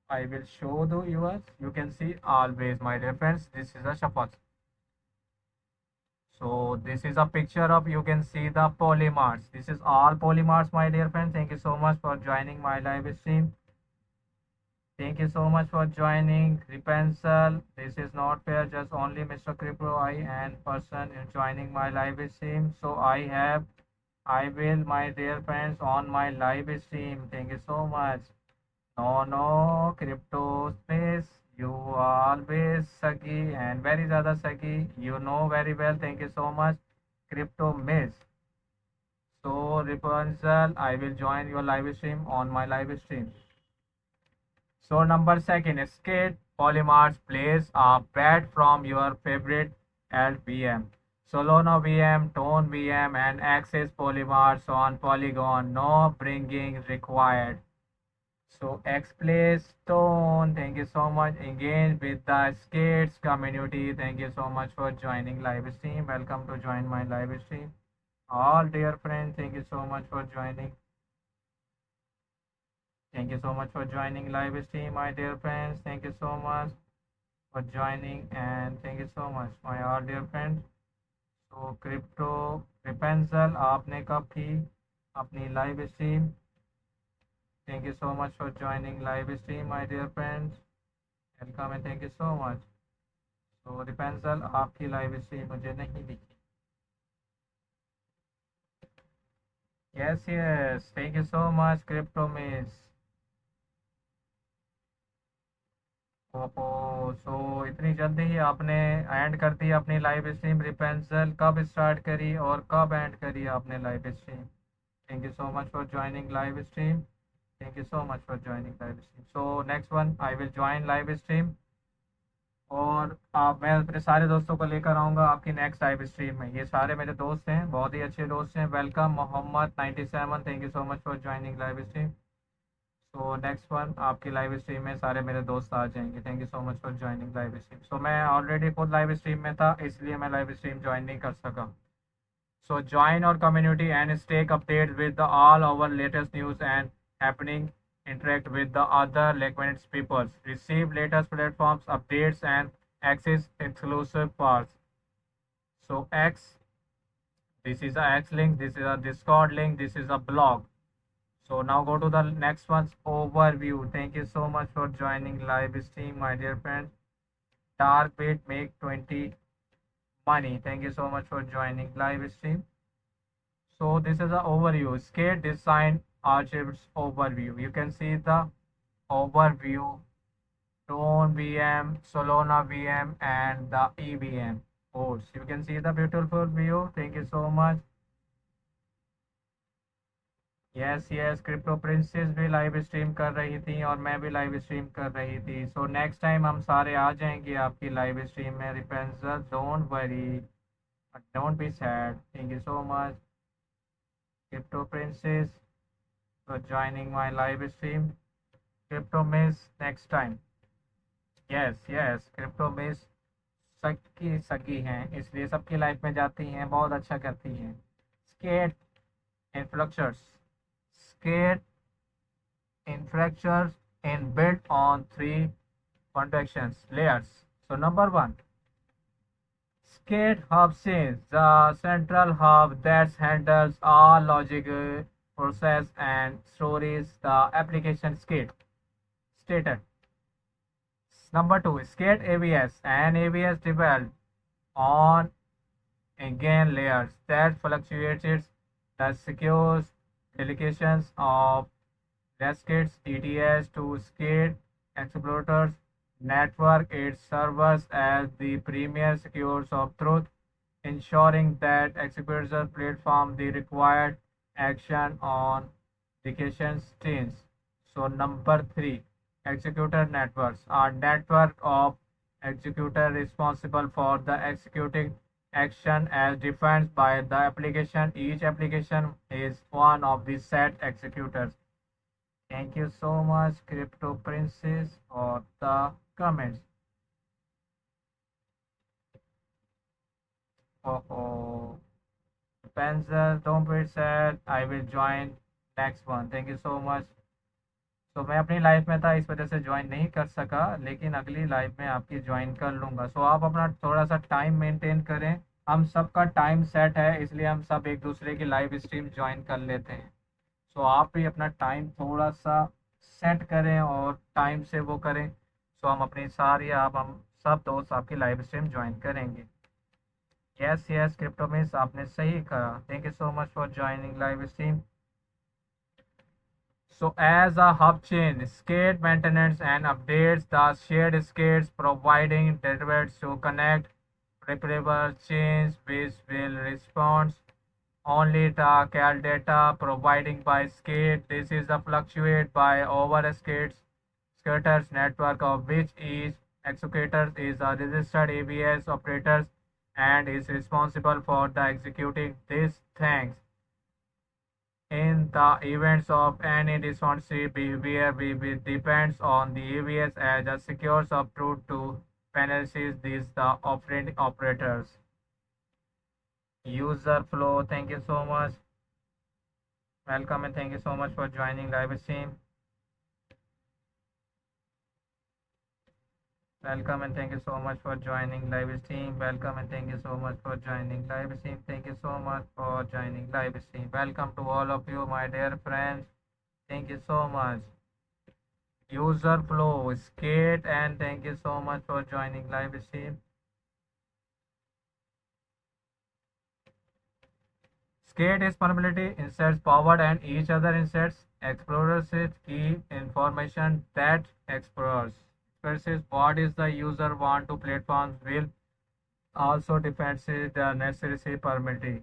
I will show the viewers. You can see always, my dear friends. This is a Shuffle. So this is a picture of, you can see the polymarts. This is all polymarts, my dear friends. Thank you so much for joining my live stream. Thank you so much for joining Repensal. This is not fair, just only Mr. Crypto I and person is joining my live stream. So I will, my dear friends, on my live stream. Thank you so much. No, no, crypto space. You always Sagi and very ज़्यादा Sagi. You know very well. Thank you so much. Crypto miss. So Rapunzel, I will join your live stream on my live stream. So number second, skate polymers plays a bet from your favorite LVM. Solana VM, Tone VM, and Access polymers on Polygon. No bringing required. So X plays Tone. Thank you so much. Engage with the skates community. Thank you so much for joining live stream. Welcome to join my live stream. All dear friends, thank you so much for joining. Thank you so much for joining live stream, my dear friends. Thank you so much for joining and thank you so much, my all dear friends. So crypto Rapunzel आपने कब की अपनी live stream? Thank you so much for joining live stream, my dear friends. Welcome and thank you so much. So Rapunzel आपकी live stream मुझे नहीं दिखी. Yes, yes. Thank you so much, crypto miss. ओहो, सो इतनी जल्दी ही आपने and कर दी अपनी लाइव स्ट्रीम। रिपेंसल कब स्टार्ट करी और कब एंड करी आपने live stream? Thank you so much for joining live stream. Thank you so much for joining live stream. So next one I will join live stream और आप मैं अपने सारे दोस्तों को लेकर आऊँगा आपकी नेक्स्ट लाइव स्ट्रीम में। ये सारे मेरे दोस्त हैं, बहुत ही अच्छे दोस्त हैं। Welcome Mohammad 97, thank you so much for joining live stream. So next one आपकी लाइव स्ट्रीम में सारे मेरे दोस्त आ जाएंगे। Thank you so much for joining live stream. So मैं ऑलरेडी खुद लाइव स्ट्रीम में था, इसलिए मैं लाइव स्ट्रीम ज्वाइन नहीं कर सका। सो ज्वाइन और community and stake update with the all over latest news and happening, interact with the other liquid peoples, receive latest platforms updates and access exclusive parts. So X, this is a X link, this is a Discord link, this is a blog. So now go to the next one's overview. Thank you so much for joining live stream, my dear friends. Dark bit make 20 money. Thank you so much for joining live stream. So this is the overview. Skate design archives overview. You can see the overview, Tone VM, Solana VM, and the EVM codes. You can see the beautiful view. Thank you so much. Yes yes, crypto princess भी live stream कर रही थी और मैं भी live stream कर रही थी। सो नेक्स्ट टाइम हम सारे आ जाएंगे आपकी लाइव स्ट्रीम में। रिपेंसर don't worry, don't be sad. Thank you so much crypto princess for joining my live stream. Crypto miss next time. Yes yes, crypto miss सबकी सगी हैं, इसलिए सबकी लाइफ में जाती हैं, बहुत अच्छा करती हैं। Skate infrastructures, skate infrastructures and built on three foundations layers. So number one, skate hub is the central hub that handles all logic process and stories the application skate stated. Number two, skate AVS and AVS developed on again layers that fluctuates the secure delegations of Raskit's ETS to skate exploiters network. It serves as the premier source of truth, ensuring that executor platform the required action on application chains. So number three, executor networks are network of executor responsible for the executing action as defined by the application. Each application is one of the set executors. Thank you so much, Crypto Princess, for the comments. Oh, oh. Pencil, don't be sad. I will join next one. Thank you so much. तो मैं अपनी life में था इस वजह से join नहीं कर सका, लेकिन अगली लाइफ में आपकी ज्वाइन कर लूँगा। सो आप अपना थोड़ा सा टाइम मेंटेन करें। हम सबका टाइम सेट है, इसलिए हम सब एक दूसरे की लाइव स्ट्रीम ज्वाइन कर लेते हैं। सो आप भी अपना टाइम थोड़ा सा सेट करें और टाइम से वो करें। सो हम अपनी सारी आप हम सब दोस्त आपकी लाइव स्ट्रीम ज्वाइन करेंगे। यस यस क्रिप्टो मिस, आपने सही कहा। Thank you so much for joining live stream. So as a hub chain, skate maintenance and updates the shared skates providing database to connect repairable chains which will respond only to cal data providing by skate. This is a fluctuate by over skaters network of which each executor is a registered ABS operator and is responsible for the executing these things. In the events of any dysfunctional behavior, we depends on the AVS as a secure subroute to penalize these the operating operators. User flow, thank you so much. Welcome and thank you so much for joining live stream. Welcome and thank you so much for joining live stream. Welcome and thank you so much for joining live stream. Thank you so much for joining live stream. Welcome to all of you, my dear friends. Thank you so much. User flow, skate, and thank you so much for joining live stream. Skate is permanently inserts powered and each other inserts explorers key information that explores expresses what is the user want to platforms will also defends the necessary permitting.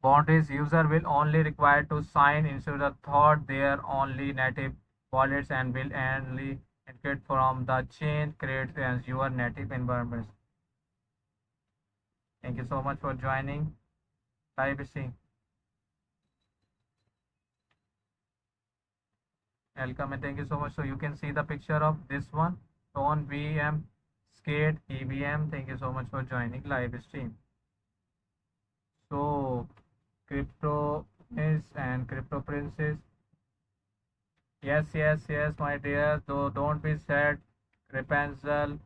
Boundaries user will only require to sign into the thought their only native wallets and will only encrypt from the chain created as your native environments. Thank you so much for joining live stream. Welcome and thank you so much. So you can see the picture of this one. Tone VM, Skate, EVM. Thank you so much for joining live stream. So crypto is and crypto princess. Yes, yes, yes, my dear. So don't be sad. Rapunzel,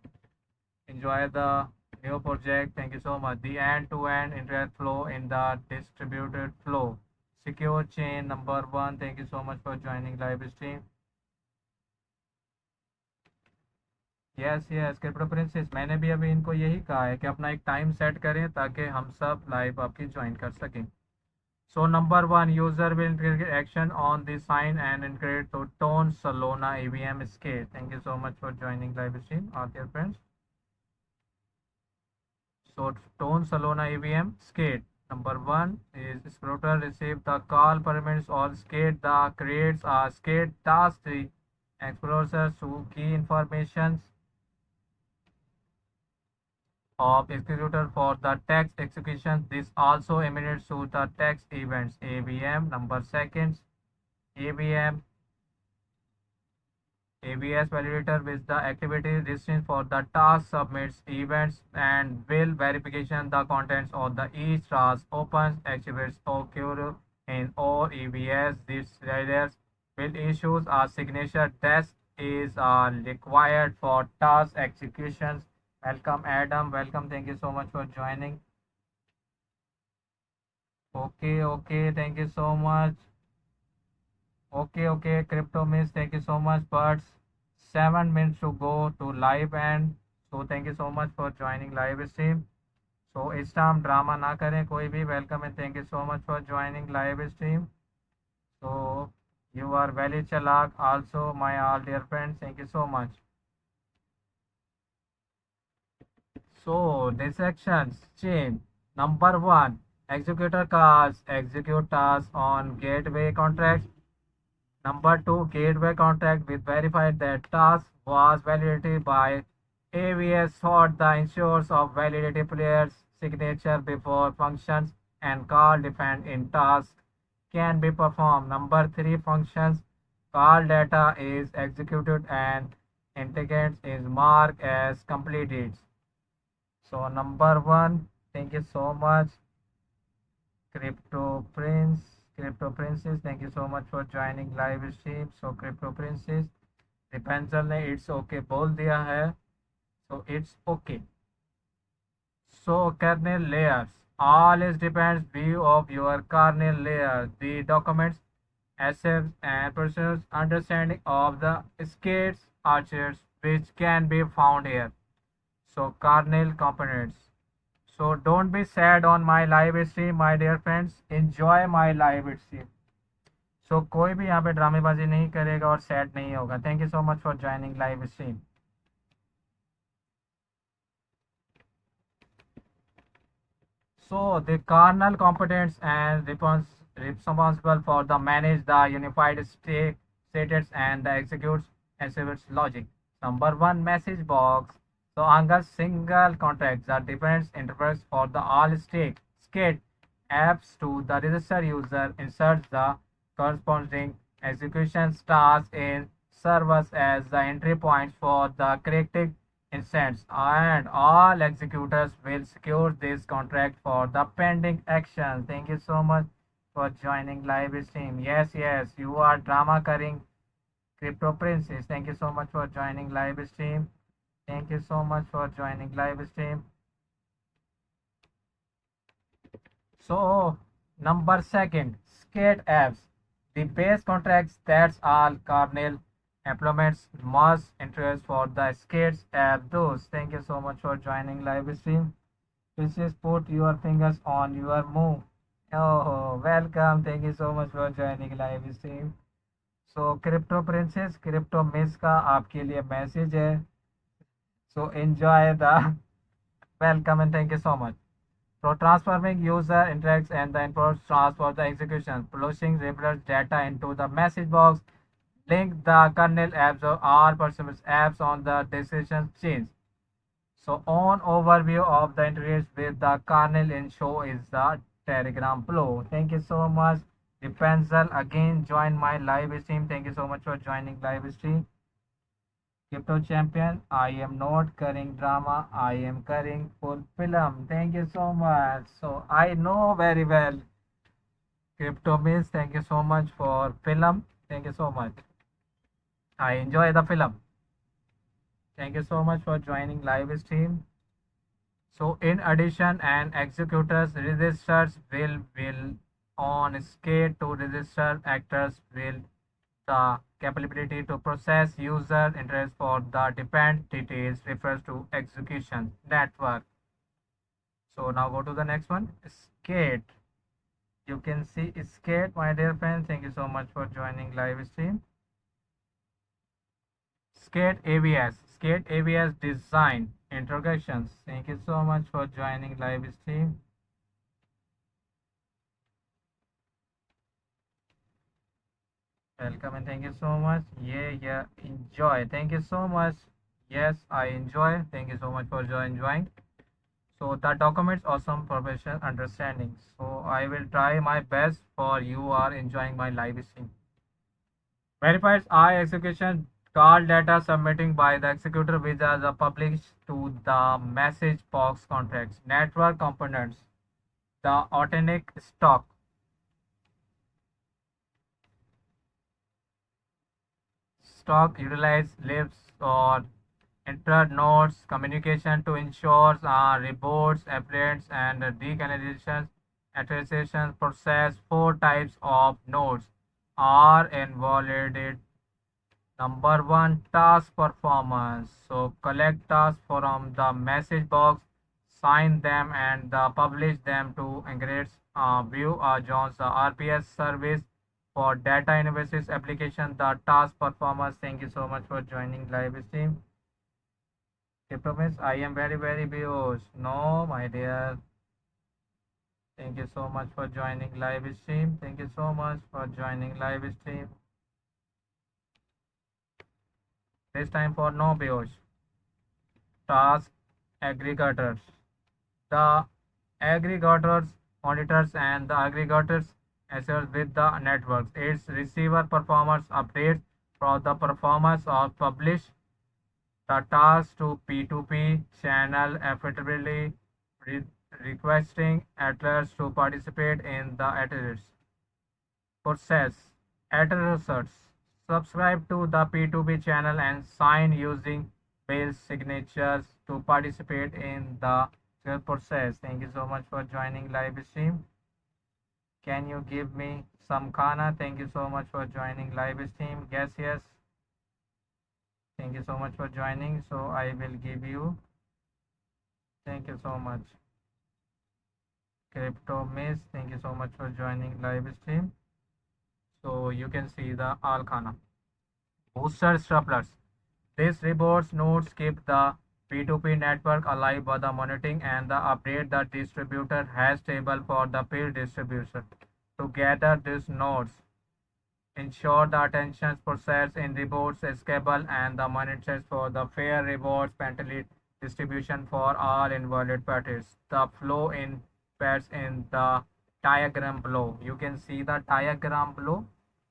enjoy the new project. Thank you so much. The end-to-end internet flow in the distributed flow. Secure chain number one. Thank you so much for joining live stream. Yes yes crypto princess, मैंने भी अभी इनको यही कहा है कि अपना एक टाइम सेट करें ताकि हम सब लाइव आपकी ज्वाइन कर सकें। So number one, user will action on the sign and इनक्रेट to Ton Solana EVM skate. Thank you so much for joining live stream our dear friends. So Ton Solana EVM skate number one is scroter receive the call permits or skate the creates a skate task the explorers to key informations of executor for the text execution. This also emanates to the text events AVM. Number seconds AVM AVS validator with the activity listing for the task submits events and will verification the contents of the each task opens activates occur in all EVS. These riders will issues a signature test is required for task executions. Welcome Adam, welcome, thank you so much for joining. Okay, thank you so much. Okay, crypto miss, thank you so much, but 7 minutes to go to live end. So thank you so much for joining live stream. So इस time drama ना करें कोई भी। Welcome and thank you so much for joining live stream. So you are very chalak also my all dear friends, thank you so much. So dissections chain number one, executor calls execute tasks on gateway contracts. Number two, gateway contract with verified that task was validated by AVS thought the ensures of validity players signature before functions and call defend in task can be performed. Number three, functions call data is executed and integrates is marked as completed. So number one, thank you so much, Crypto Prince. Crypto Princess, thank you so much for joining live stream. So Crypto Princess, Dipanjal ने it's okay बोल दिया है, so it's okay. So kernel layers. All is depends view of your kernel layer. The documents, assets, and procedures understanding of the skates archers which can be found here. So kernel components. So don't be sad on my live stream, my dear friends. Enjoy my live stream. So कोई भी यहाँ पे ड्रामेबाजी नहीं करेगा और sad नहीं होगा. Thank you so much for joining live stream. So the kernel competence and responsible for the manage the unified states and the executes logic. Number one, message box. So Anga's single contracts the different interface for the all state apps to the register user inserts the corresponding execution task in servers as the entry points for the corrective instance, and all executors will secure this contract for the pending action. Thank you so much for joining live stream. Yes, yes, you are drama carrying Crypto Princess. Thank you so much for joining live stream. Thank you so much for joining live stream. So, number second, skate apps. The base contracts that's all kernel implements must interest for the skates app those. Thank you so much for joining live stream. Please put your fingers on your move. Oh, welcome. Thank you so much for joining live stream. So, Crypto Princess, Crypto Miss का आपके लिए message है. So, enjoy the welcome and thank you so much. So transforming user interacts and the inputs transfer the execution, pushing reference data into the message box, link the kernel apps or all performance apps on the decision chains. So on overview of the interface with the kernel in show is the Telegram flow. Thank you so much. Rapunzel again join my live stream. Thank you so much for joining live stream. Crypto champion, I am not carrying drama, I am carrying full film. Thank you so much. So I know very well. Crypto Miss, thank you so much for film. Thank you so much. I enjoy the film. Thank you so much for joining live stream. So in addition, an executors registers will on skate to register actors will the capability to process user interest for the depend details refers to execution network. So now go to the next one, skate. You can see skate, my dear friends. Thank you so much for joining live stream. Skate ABS, Skate ABS design introductions. Thank you so much for joining live stream. Welcome and thank you so much. Yeah, enjoy. Thank you so much. Yes, I enjoy. Thank you so much for enjoying. So the documents awesome professional understanding. So I will try my best for you are enjoying my live stream. Verifies I execution call data submitting by the executor which are the published to the message box contracts. Network components. The authentic stock. Stock utilize lives or enter nodes communication to ensure reports, appearance, and decanalization attestation process. Four types of nodes are involved. Number one, task performance. So collect tasks from the message box, sign them, and publish them to Ingress View Jones RPS service for data analysis application. The task performance. Thank you so much for joining live stream. Promise, I am very busy. No, my dear. Thank you so much for joining live stream. Thank you so much for joining live stream. This time for no BOS. Task aggregators. The aggregators monitors and the aggregators assess with the networks. Its receiver performance updates for the performance of published The task to P2P channel effectively re- requesting athletes to participate in the athletics process. Athletes subscribe to the P2P channel and sign using Bill's signatures to participate in the process. Thank you so much for joining live stream. Can you give me some khana? Thank you so much for joining live stream. Yes, yes. Thank you so much for joining. So I will give you. Thank you so much. Crypto Miss, thank you so much for joining live stream. So you can see the all khana. Booster straplers. These rewards nodes keep the P2P network alive by the monitoring and the update the distributor has stable for the peer distribution. Together, these nodes ensure the attention process in rewards is scalable and the monitors for the fair rewards penalty distribution for all involved parties. The flow in pairs in the diagram below. You can see the diagram below.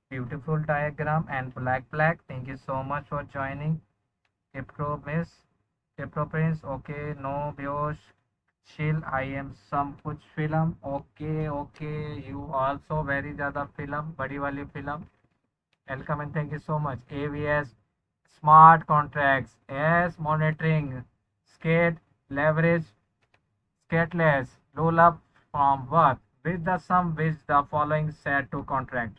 Beautiful diagram and black. Thank you so much for joining. Crypto Miss, Crypto Prince. Okay, no Biosh. Chill. I am some कुछ film. Okay. You also very ज़्यादा film. बड़ी वाली film. Welcome and thank you so much. AVS smart contracts. Yes, monitoring. Skate leverage. Skateless. Roll up from work with the sum which the following set to contract.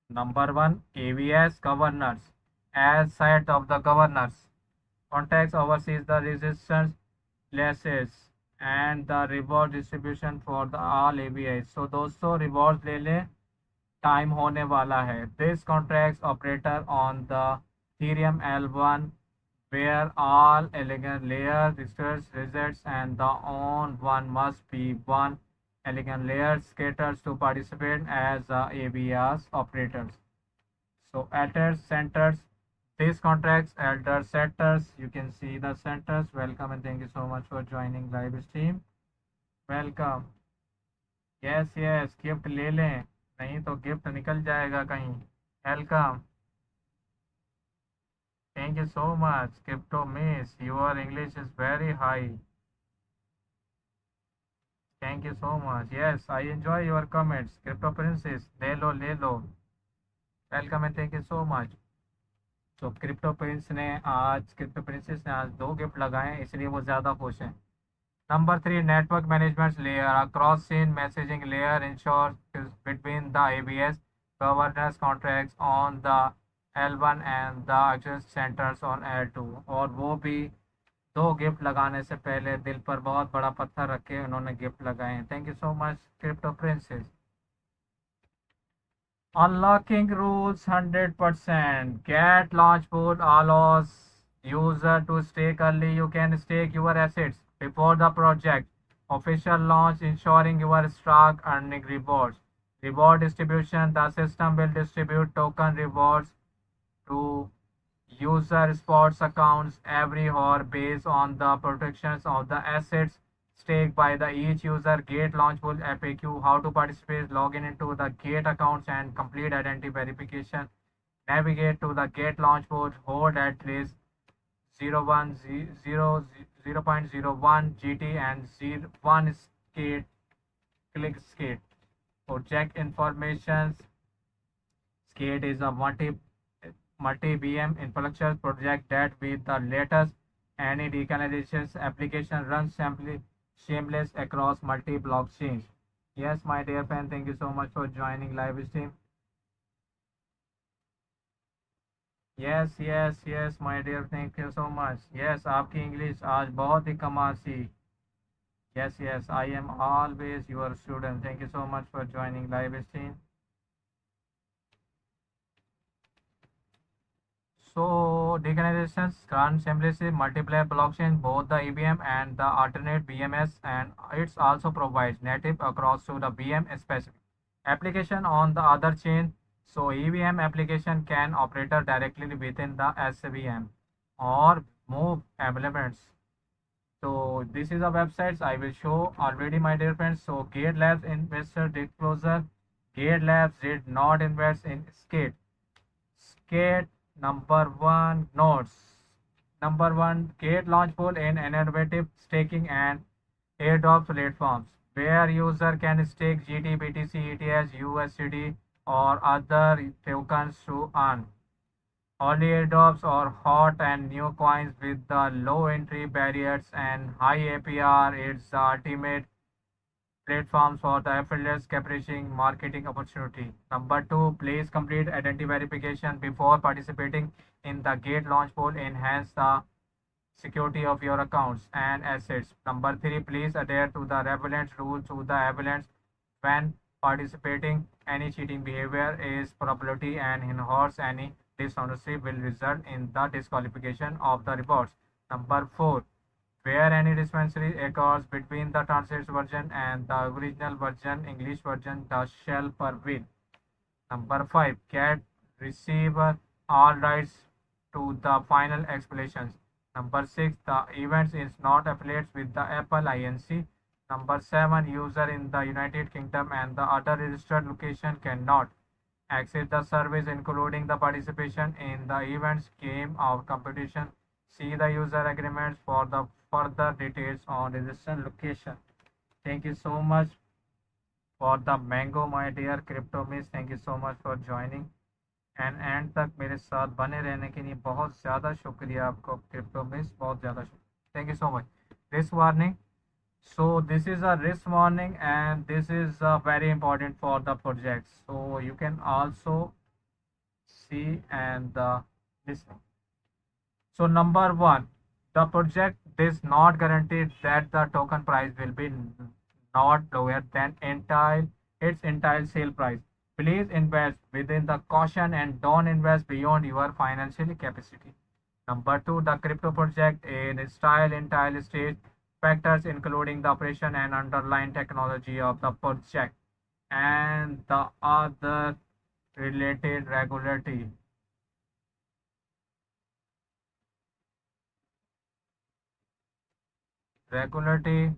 Number one, AVS governors. As side of the governors. Contracts oversees the resistance losses and the reward distribution for the all AVIs. So दोस्तों rewards ले लें time होने वाला है. This contracts operator on the Ethereum L1 where all elegant layer results and the on one must be one elegant layer skaters to participate as AVS operators. So adders centers. These contracts elder setters. You can see the centers. Welcome and thank you so much for joining live stream. Welcome. Yes, gift ले लें नहीं तो gift निकल जाएगा कहीं. Welcome. Thank you so much. Crypto Miss, your English is very high. Thank you so much. Yes, I enjoy your comments. Crypto Princess, ले लो. Welcome and thank you so much. तो crypto princess ने आज 2 gift लगाए हैं इसलिए वो ज़्यादा खुश हैं. Number 3, network management layer. A cross-chain messaging layer ensures between the ABS governance contracts on the L1 and the access centers on L2. और वो भी 2 गिफ्ट लगाने से पहले दिल पर बहुत बड़ा पत्थर रख के उन्होंने गिफ्ट लगाए हैं. Thank you so much crypto princess. Unlocking rules 100%. Get Launchpool allows user to stake early. You can stake your assets before the project official launch, ensuring your stock earning rewards. Reward distribution. The system will distribute token rewards to user sports accounts every hour based on the protections of the assets staked by the each user. Gate Launchpool FAQ. How to participate? Login into the Gate accounts and complete identity verification. Navigate to the Gate Launchpool. Hold at least 0.01 GT and 1 skate. Click skate. Project information. Skate is a multi-VM infrastructure project that with the latest any decentralization application runs simply shameless across multi-blockchains. Yes, my dear friend, thank you so much for joining live stream. Yes, my dear, thank you so much. Yes, आपकी English आज बहुत ही कमाल सी. Yes, I am always your student. Thank you so much for joining live stream. So decentralization can seamlessly multiply blockchain, both the EVM and the alternate BMS, and it also provides native across to the VM specific application on the other chain. So EVM application can operate directly within the SVM or move elements. So this is a website I will show already, my dear friends. So Gate Labs investor disclosure. Gate Labs did not invest in Skate. Skate number 1 nodes. Number one, Gate launch pool in innovative staking and airdrop platforms where user can stake GT, BTC, ETH, USDT or other tokens to earn. Only airdrops or hot and new coins with the low entry barriers and high APR. It's the ultimate platforms for the affiliates capturing marketing opportunity. Number two, please complete identity verification before participating in the Gate launch pool. Enhance the security of your accounts and assets. Number three, please adhere to the relevant rules to the evidence when participating. Any cheating behavior is probability and enhance any dishonesty will result in the disqualification of the rewards. Number four, where any discrepancy occurs between the translated version and the original version, English version, the shall prevail. Number five, get receiver all rights to the final explanations. Number six, the events is not affiliates with the Apple Inc. Number seven, user in the United Kingdom and the other registered location cannot access the service, including the participation in the events, game, or competition. See the user agreements for the further details on registered location. Thank you so much for the mango, my dear crypto miss. Thank you so much for joining and तक मेरे साथ बने रहने के लिए बहुत ज़्यादा शुक्रिया आपको क्रिप्टो मिस, बहुत ज़्यादा शुक्रिया, thank you so much. Risk warning. So this is a risk warning and this is very important for the project. So you can also see and listen. So number one, the project does not guarantee that the token price will be not lower than entire sale price. Please invest within the caution and don't invest beyond your financial capacity. Number two, the crypto project in style entire stage factors including the operation and underlying technology of the project and the other related regulatory regulatory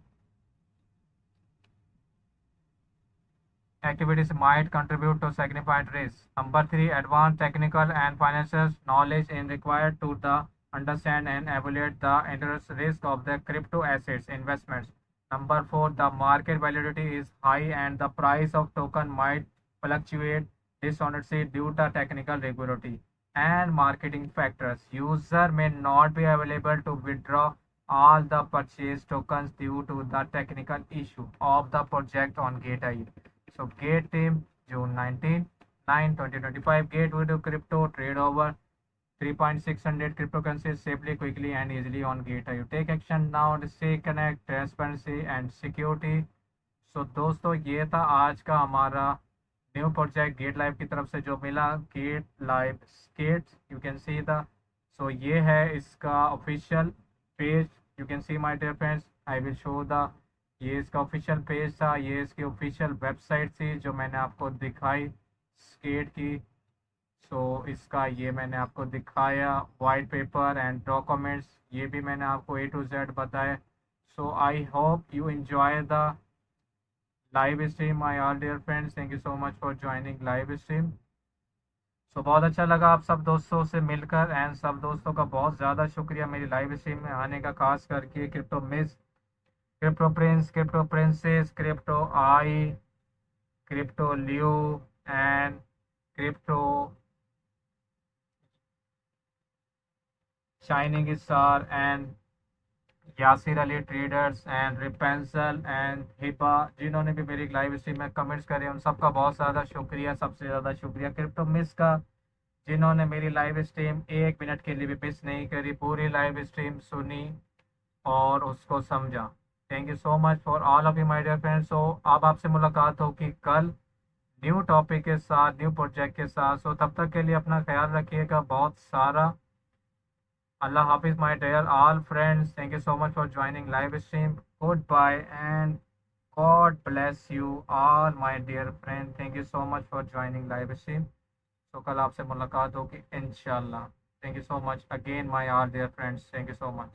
activities might contribute to significant risk. Number three, advanced technical and financial knowledge is required to the understand and evaluate the interest risk of the crypto assets investments. Number four, the market volatility is high and the price of token might fluctuate dishonestly due to technical regulatory and marketing factors. User may not be available to withdraw all the purchase tokens due to the technical issue of the project on GateIO. So Gate team June 19, 2025. Gate will do crypto trade over 3.600 cryptocurrencies safely, quickly and easily on GateIO. Take action now to stay connect, transparency and security. So दोस्तों ये था आज का हमारा new project gate live की तरफ से जो मिला, get live skates. You can see the, so ये है इसका official page. You can see my dear friends, I will show the, ये इसका ऑफिशियल पेज था, ये इसकी ऑफिशियल वेबसाइट थी जो मैंने आपको दिखाई स्केट की. सो इसका ये मैंने आपको दिखाया वाइट पेपर एंड डॉक्यूमेंट्स, ये भी मैंने आपको A to Z बताया. So I hope you enjoy the live stream my all dear friends. Thank you so much for joining live stream. So बहुत अच्छा लगा आप सब दोस्तों से मिलकर एंड सब दोस्तों का बहुत ज़्यादा शुक्रिया मेरी लाइव स्ट्रीम में आने का, खास करके crypto miss, crypto prince, crypto princess, crypto eye, crypto Liu and crypto shining star and Yasir Ali traders and रिपेंसल एंड हिपा, जिन्होंने भी मेरी लाइव स्ट्रीम में कमेंट्स करे उन सबका बहुत ज़्यादा शुक्रिया. सबसे ज़्यादा शुक्रिया क्रिप्टो मिस का, जिन्होंने मेरी लाइव स्ट्रीम 1 मिनट के लिए भी मिस नहीं करी, पूरी लाइव स्ट्रीम सुनी और उसको समझा. Thank you so much for all of you my dear friends. So अब आपसे मुलाकात होगी कल न्यू टॉपिक के साथ, न्यू प्रोजेक्ट के साथ. सो तब तक के लिए अपना ख्याल रखिएगा बहुत सारा. Allah Hafiz, my dear all friends. Thank you so much for joining live stream. Goodbye and God bless you all, my dear friend. Thank you so much for joining live stream. So कल आपसे मुलाकात होगी इंशाल्लाह. Thank you so much again, my all dear friends. Thank you so much.